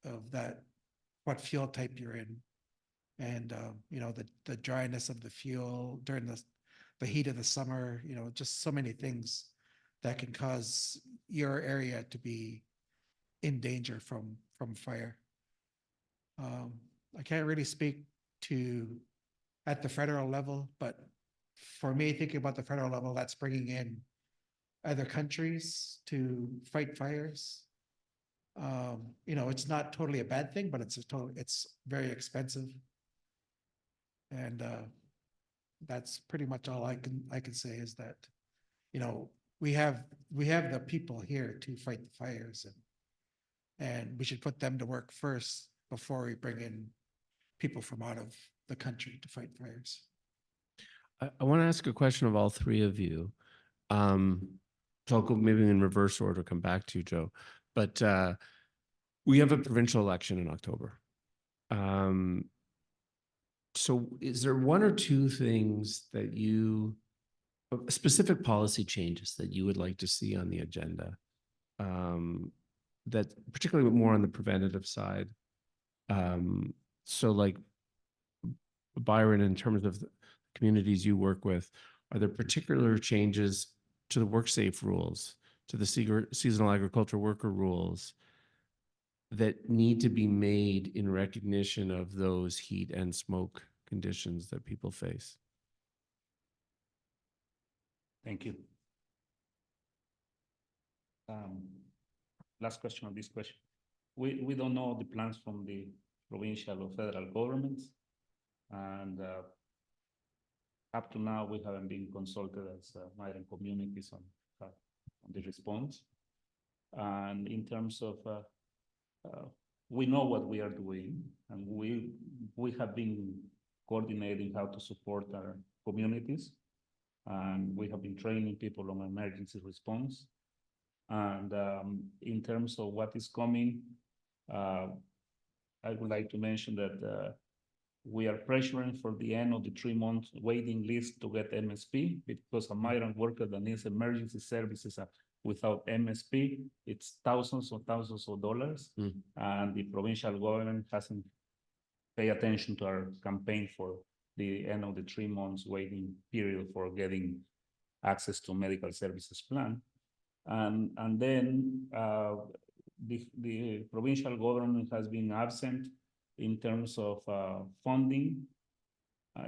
of that, what fuel type you're in, And, you know, the dryness of the fuel during the heat of the summer, you know, just so many things that can cause your area to be in danger from fire. I can't really speak to at the federal level, but for me, thinking about the federal level, that's bringing in other countries to fight fires. You know, it's not totally a bad thing, but it's very expensive. And that's pretty much all I can say is that, you know, we have the people here to fight the fires, and we should put them to work first before we bring in people from out of the country to fight fires. I want to ask a question of all three of you. So I'll go maybe in reverse order, come back to you, Joe. But we have a provincial election in October. So is there one or two things that specific policy changes that you would like to see on the agenda? That particularly more on the preventative side. So like Byron, in terms of the communities you work with, are there particular changes to the WorkSafe rules, to the seasonal agriculture worker rules that need to be made in recognition of those heat and smoke conditions that people face? Thank you. Last question on this question. We don't know the plans from the provincial or federal governments. And up to now, we haven't been consulted as migrant communities on the response. And in terms of, we know what we are doing, and we have been coordinating how to support our communities. And we have been training people on emergency response. And in terms of what is coming, I would like to mention that we are pressuring for the end of the 3-month waiting list to get MSP, because a migrant worker that needs emergency services without MSP, it's thousands of dollars. And the provincial government hasn't paid attention to our campaign for the end of the 3 months waiting period for getting access to medical services plan. And then the provincial government has been absent in terms of funding,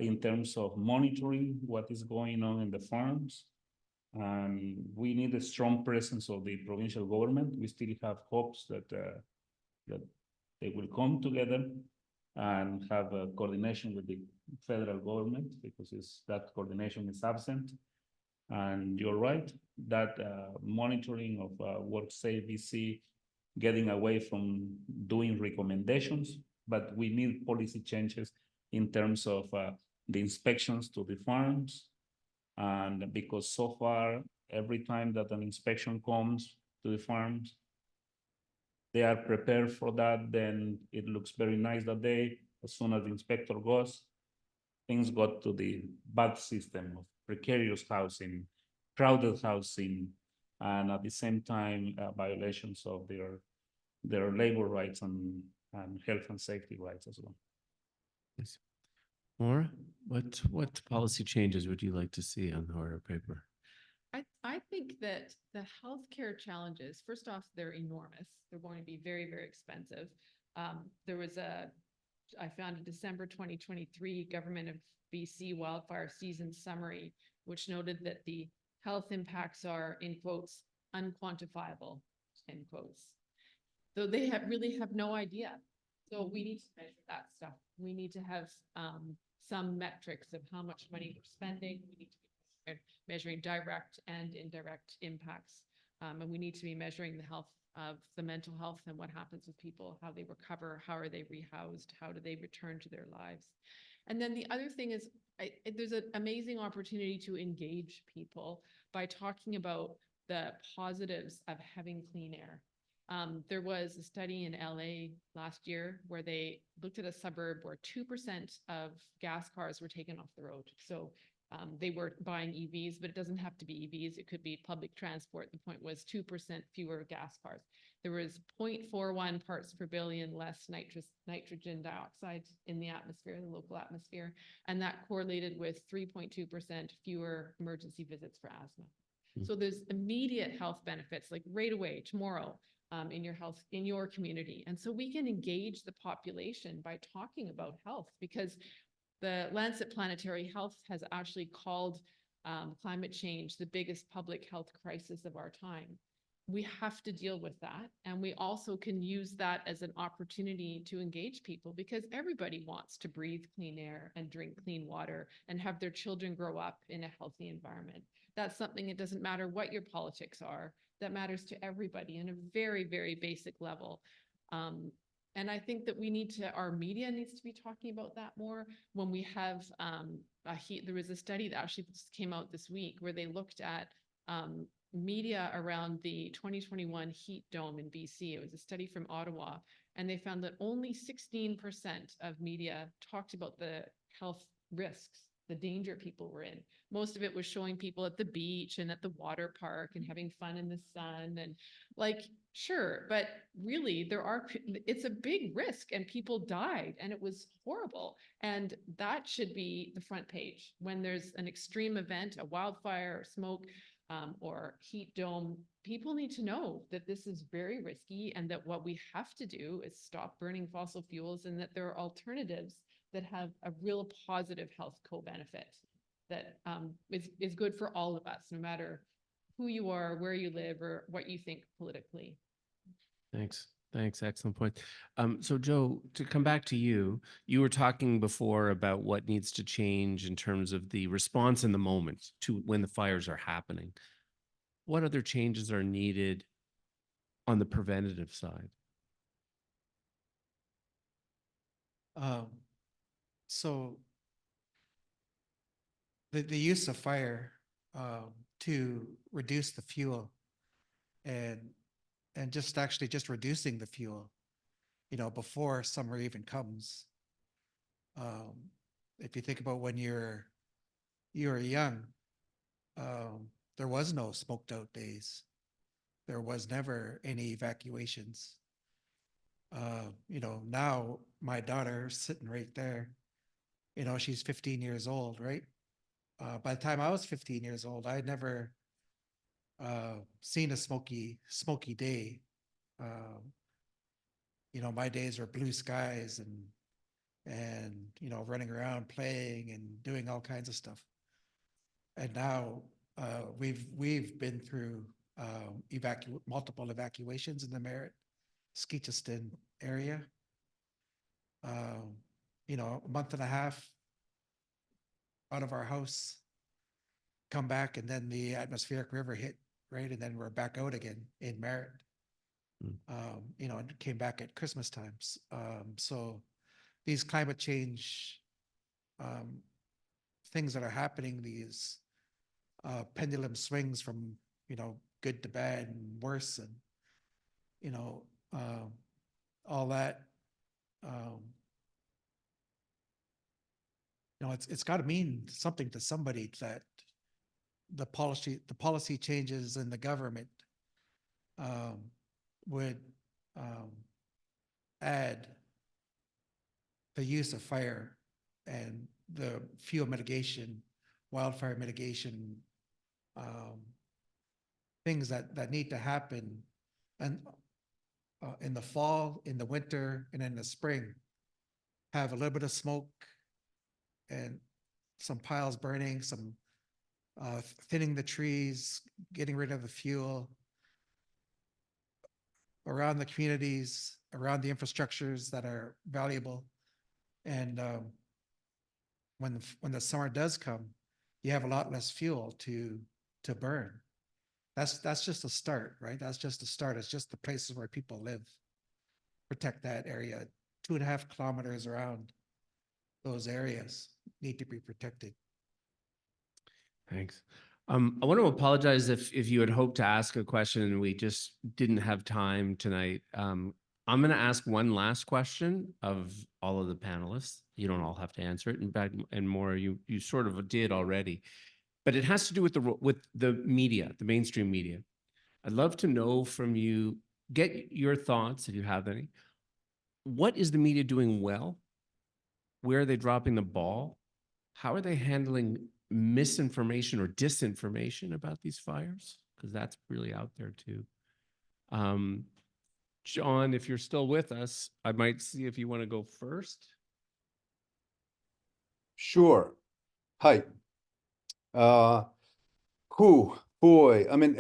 in terms of monitoring what is going on in the farms. And we need a strong presence of the provincial government. We still have hopes that they will come together and have a coordination with the federal government, because that coordination is absent. And you're right, that monitoring of WorkSafe BC, getting away from doing recommendations, but we need policy changes in terms of the inspections to the farms. And because so far, every time that an inspection comes to the farms, they are prepared for that, then it looks very nice that day. As soon as the inspector goes, things got to the bad system of precarious housing, crowded housing, and at the same time, violations of their labor rights and health and safety rights as well. Yes. Maura, what policy changes would you like to see on the order paper? I think that the healthcare challenges, first off, they're enormous. They're going to be very, very expensive. I found a December 2023 Government of BC wildfire season summary, which noted that the health impacts are, in quotes, unquantifiable, end quotes. So they really have no idea. So we need to measure that stuff. We need to have some metrics of how much money we're spending. We need to be measuring direct and indirect impacts. And we need to be measuring the health of the mental health and what happens with people, how they recover, how are they rehoused, how do they return to their lives. And then the other thing is, there's an amazing opportunity to engage people by talking about the positives of having clean air. There was a study in LA last year where they looked at a suburb where 2% of gas cars were taken off the road. So they were buying EVs, but it doesn't have to be EVs. It could be public transport. The point was 2% fewer gas cars. there was 0.41 parts per billion less nitrogen dioxide in the atmosphere, the local atmosphere, and that correlated with 3.2% fewer emergency visits for asthma. So there's immediate health benefits, like right away, tomorrow, in your community. And so we can engage the population by talking about health, because the Lancet Planetary Health has actually called climate change the biggest public health crisis of our time. We have to deal with that. And we also can use that as an opportunity to engage people, because everybody wants to breathe clean air and drink clean water and have their children grow up in a healthy environment. That's something, it doesn't matter what your politics are, that matters to everybody in a very, very basic level. And I think that our media needs to be talking about that more. When we have there was a study that actually came out this week where they looked at media around the 2021 heat dome in BC. It was a study from Ottawa, and they found that only 16% of media talked about the health risks, the danger people were in. Most of it was showing people at the beach and at the water park and having fun in the sun, and like, sure, but really it's a big risk, and people died, and it was horrible. And that should be the front page. When there's an extreme event, a wildfire or smoke, or heat dome, people need to know that this is very risky, and that what we have to do is stop burning fossil fuels, and that there are alternatives that have a real positive health co-benefit that is good for all of us, no matter who you are, where you live, or what you think politically. Thanks. Excellent point. So Joe, to come back to you, you were talking before about what needs to change in terms of the response in the moment to when the fires are happening. What other changes are needed on the preventative side? So the use of fire to reduce the fuel and just reducing the fuel, before summer even comes. If you think about when you were young, there was no smoked out days. There was never any evacuations. Now my daughter sitting right there, she's 15 years old, right? By the time I was 15 years old, I had never seen a smoky day. My days were blue skies and running around playing and doing all kinds of stuff. And now we've been through multiple evacuations in the Merritt, Skeetiston area. A month and a half out of our house, come back, and then the atmospheric river hit, right? And then we're back out again in Merritt. And came back at Christmas times. So these climate change things that are happening, these pendulum swings from, good to bad and worse, and, all that, it's got to mean something to somebody, that the policy changes in the government would add the use of fire and the fuel mitigation, wildfire mitigation, things that need to happen, and in the fall, in the winter, and in the spring, have a little bit of smoke and some piles burning, some thinning the trees, getting rid of the fuel around the communities, around the infrastructures that are valuable. And when the summer does come, you have a lot less fuel to burn. That's just a start, right? That's just a start. It's just the places where people live. Protect that area. 2.5 kilometers around those areas need to be protected. Thanks. I want to apologize if you had hoped to ask a question and we just didn't have time tonight. I'm going to ask one last question of all of the panelists. You don't all have to answer it. In fact, and Maura, you sort of did already, but it has to do with the media, the mainstream media. I'd love to know from you get your thoughts if you have any. What is the media doing well? Where are they dropping the ball? How are they handling misinformation or disinformation about these fires? Because that's really out there too. John, if you're still with us, I might see if you want to go first. Sure. Hi. Boy, I mean,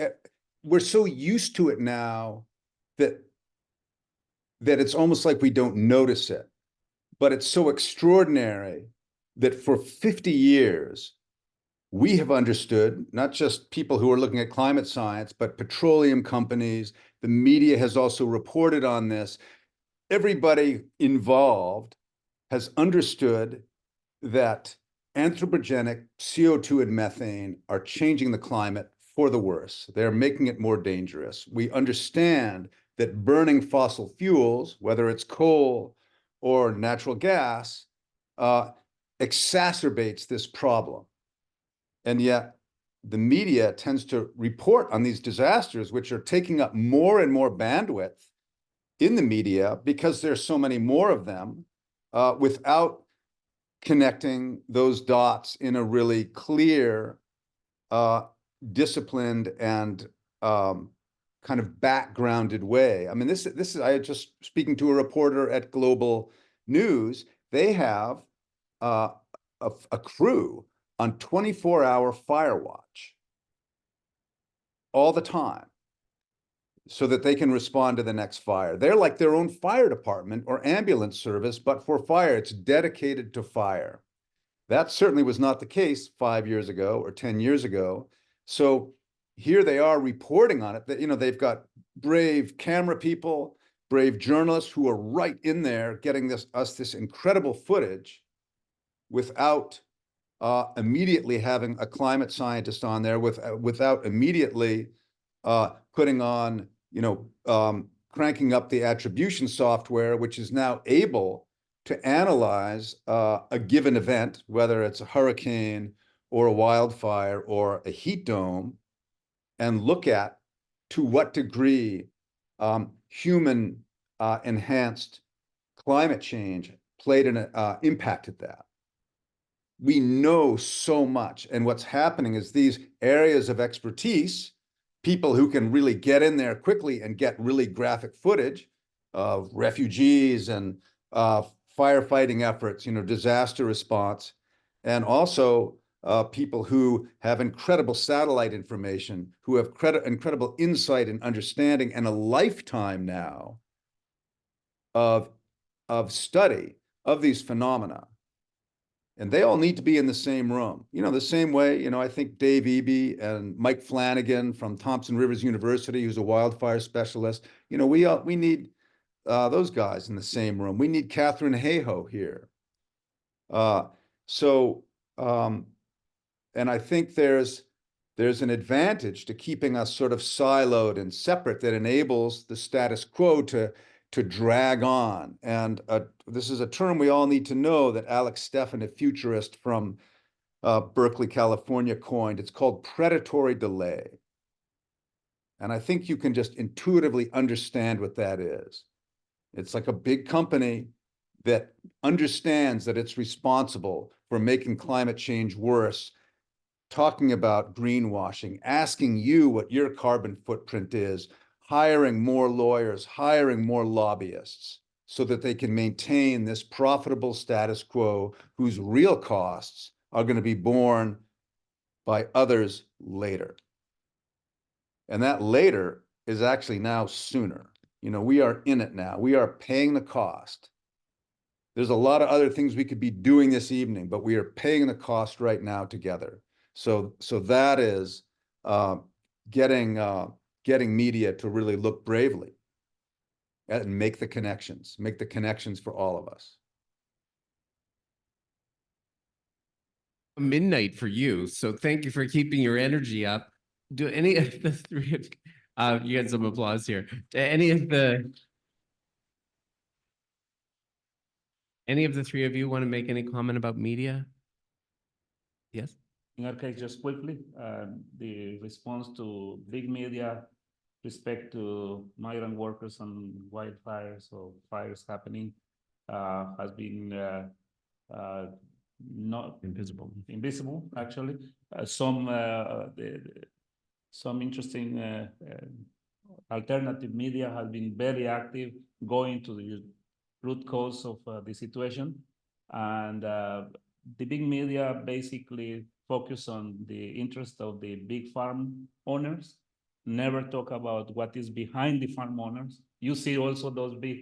we're so used to it now that it's almost like we don't notice it. But it's so extraordinary that for 50 years, we have understood, not just people who are looking at climate science, but petroleum companies. The media has also reported on this. Everybody involved has understood that anthropogenic CO2 and methane are changing the climate for the worse. They're making it more dangerous. We understand that burning fossil fuels, whether it's coal or natural gas, exacerbates this problem. And yet the media tends to report on these disasters, which are taking up more and more bandwidth in the media because there's so many more of them, without connecting those dots in a really clear, disciplined, and kind of backgrounded way. I mean, this is, I just speaking to a reporter at Global News, they have a crew on 24-hour fire watch all the time so that they can respond to the next fire. They're like their own fire department or ambulance service, but for fire, it's dedicated to fire. That certainly was not the case 5 years ago or 10 years ago. So here they are reporting on it, that, you know, they've got brave camera people, brave journalists who are right in there getting us this incredible footage without immediately having a climate scientist on there, without immediately putting on, you know, cranking up the attribution software, which is now able to analyze a given event, whether it's a hurricane or a wildfire or a heat dome, and look at to what degree human enhanced climate change played an impacted that. We know so much, and what's happening is these areas of expertise, people who can really get in there quickly and get really graphic footage of refugees and firefighting efforts, you know, disaster response, and also people who have incredible satellite information, who have incredible insight and understanding, and a lifetime now of study of these phenomena. And they all need to be in the same room. You know, the same way, you know, I think Dave Eby and Mike Flanagan from Thompson Rivers University, who's a wildfire specialist, you know, we need those guys in the same room. We need Catherine Hayhoe here. And I think there's an advantage to keeping us sort of siloed and separate that enables the status quo to drag on. And this is a term we all need to know that Alex Steffen, a futurist from Berkeley, California, coined. It's called predatory delay. And I think you can just intuitively understand what that is. It's like a big company that understands that it's responsible for making climate change worse, talking about greenwashing, asking you what your carbon footprint is, hiring more lawyers, hiring more lobbyists, so that they can maintain this profitable status quo whose real costs are going to be borne by others later. And that later is actually now sooner. You know, we are in it now. We are paying the cost. There's a lot of other things we could be doing this evening, but we are paying the cost right now together. So that is getting media to really look bravely and make the connections for all of us. Midnight for you, so thank you for keeping your energy up. Do any of the three of you get some applause here? Do any of the three of you want to make any comment about media? Yes. In our case, just quickly, the response to big media respect to migrant workers on wildfires or fires happening has been not invisible actually. Some interesting alternative media has been very active going to the root cause of the situation, and the big media basically focus on the interest of the big farm owners, never talk about what is behind the farm owners. You see also those big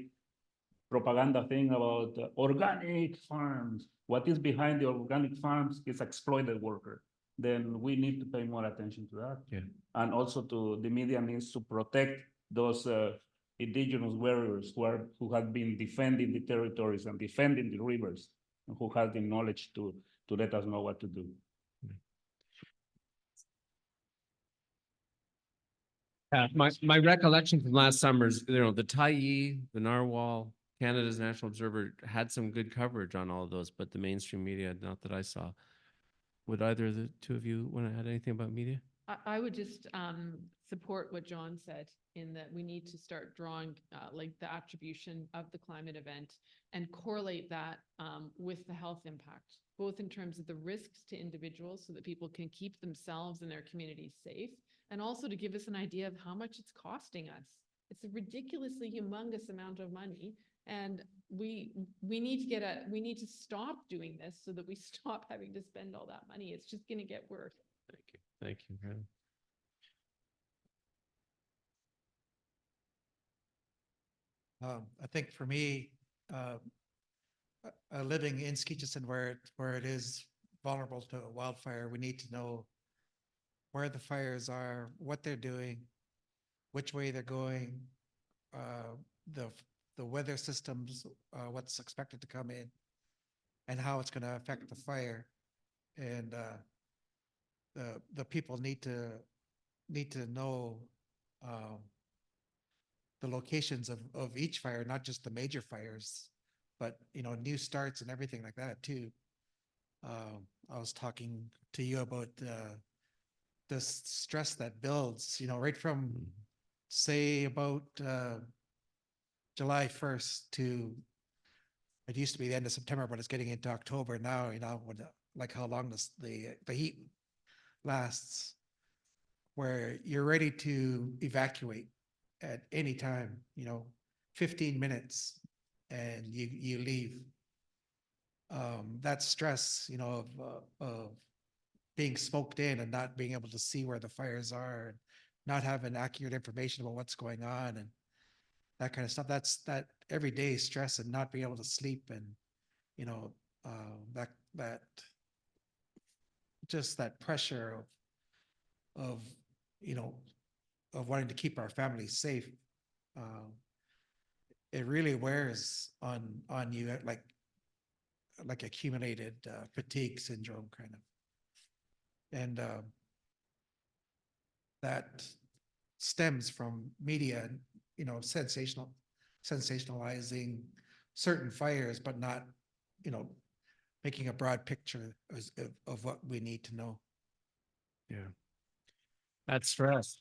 propaganda thing about organic farms. What is behind the organic farms is exploited worker. Then we need to pay more attention to that. Yeah. And also to the media needs to protect those indigenous warriors who have been defending the territories and defending the rivers, and who have the knowledge to let us know what to do. My recollection from last summer's, the Tyee, the Narwhal, Canada's National Observer had some good coverage on all of those, but the mainstream media, not that I saw. Would either of the two of you want to add anything about media? I would just support what John said in that we need to start drawing like the attribution of the climate event and correlate that with the health impact, both in terms of the risks to individuals so that people can keep themselves and their communities safe, and also to give us an idea of how much it's costing us. It's a ridiculously humongous amount of money, and we need to stop doing this so that we stop having to spend all that money. It's just going to get worse. Thank you. Brandon. I think for me, living in Skeetchison where it is vulnerable to a wildfire, we need to know where the fires are, what they're doing, which way they're going, the weather systems, what's expected to come in, and how it's going to affect the fire. And the people need to know the locations of each fire, not just the major fires, but new starts and everything like that too. I was talking to you about the stress that builds, right from say about July 1st to, it used to be the end of September, but it's getting into October now, when, like how long the heat lasts, where you're ready to evacuate at any time, 15 minutes and you leave. That stress, of being smoked in and not being able to see where the fires are, and not having accurate information about what's going on and that kind of stuff. That's that everyday stress, and not being able to sleep, and that just that pressure of wanting to keep our families safe. It really wears on you like accumulated fatigue syndrome kind of. And that stems from media, sensationalizing certain fires, but not, making a broad picture of what we need to know. Yeah. That's stress.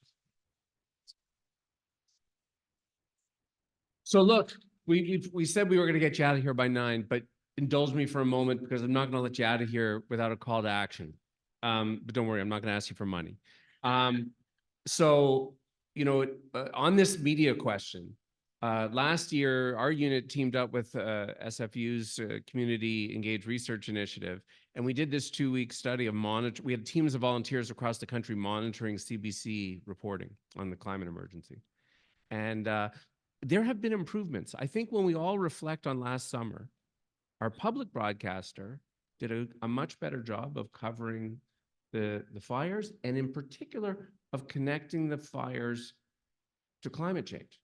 So look, we said we were going to get you out of here by 9, but indulge me for a moment, because I'm not going to let you out of here without a call to action. But don't worry, I'm not going to ask you for money. So, on this media question, last year, our unit teamed up with SFU's Community Engaged Research Initiative, and we did this 2-week study of we had teams of volunteers across the country monitoring CBC reporting on the climate emergency. And there have been improvements. I think when we all reflect on last summer, our public broadcaster did a much better job of covering the fires, and in particular of connecting the fires to climate change.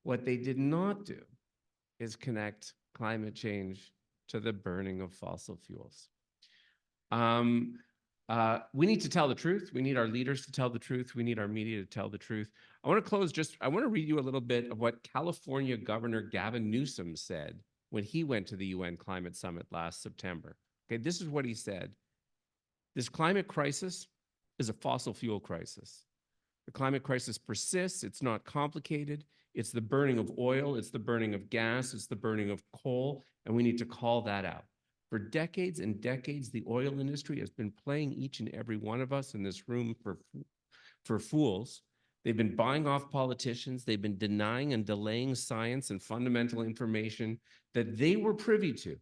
What they did not do is connect climate change to the burning of fossil fuels. We need to tell the truth. We need our leaders to tell the truth. We need our media to tell the truth. I want to close I want to read you a little bit of what California Governor Gavin Newsom said when he went to the UN Climate Summit last September. Okay, this is what he said. This climate crisis is a fossil fuel crisis. The climate crisis persists. It's not complicated. It's the burning of oil. It's the burning of gas. It's the burning of coal. And we need to call that out. For decades and decades, the oil industry has been playing each and every one of us in this room for fools. They've been buying off politicians. They've been denying and delaying science and fundamental information that they were privy to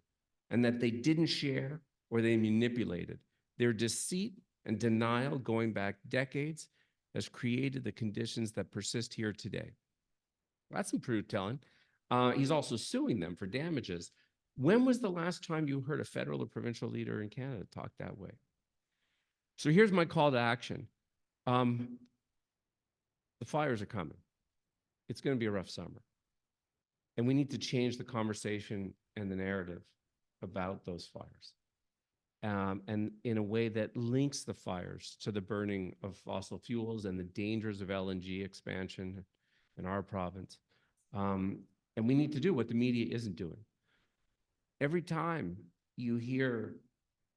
and that they didn't share or they manipulated. Their deceit and denial going back decades has created the conditions that persist here today. That's some truth telling. He's also suing them for damages. When was the last time you heard a federal or provincial leader in Canada talk that way? So here's my call to action. The fires are coming. It's going to be a rough summer. And we need to change the conversation and the narrative about those fires. And in a way that links the fires to the burning of fossil fuels and the dangers of LNG expansion in our province. And we need to do what the media isn't doing. Every time you hear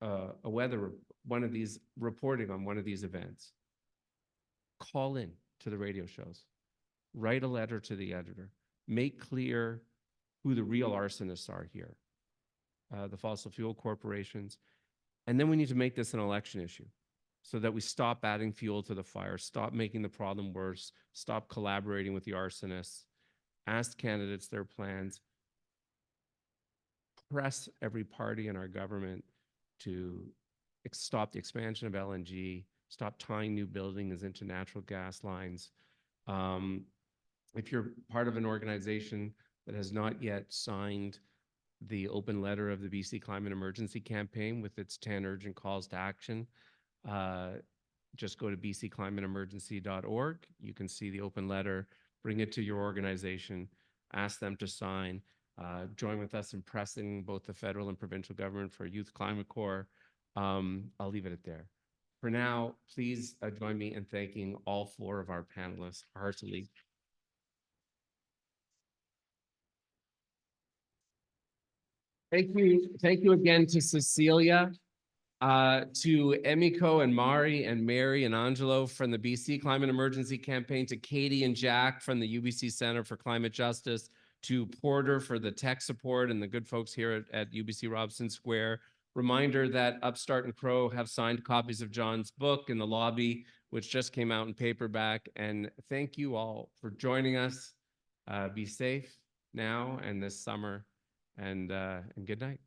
one of these reporting on one of these events, call in to the radio shows, write a letter to the editor, make clear who the real arsonists are here, the fossil fuel corporations. And then we need to make this an election issue so that we stop adding fuel to the fire, stop making the problem worse, stop collaborating with the arsonists, ask candidates their plans, press every party in our government to stop the expansion of LNG, stop tying new buildings into natural gas lines. If you're part of an organization that has not yet signed the open letter of the BC Climate Emergency Campaign with its 10 urgent calls to action, just go to bcclimateemergency.org. You can see the open letter, bring it to your organization, ask them to sign, join with us in pressing both the federal and provincial government for a youth climate corps. I'll leave it at there. For now, please join me in thanking all 4 of our panelists heartily. Thank you again to Cecilia, to Emiko and Mari and Mary and Angelo from the BC Climate Emergency Campaign, to Katie and Jack from the UBC Centre for Climate Justice, to Porter for the tech support and the good folks here at UBC Robson Square. Reminder that Upstart and Crow have signed copies of John's book in the lobby, which just came out in paperback. And thank you all for joining us. Be safe now and this summer, and good night.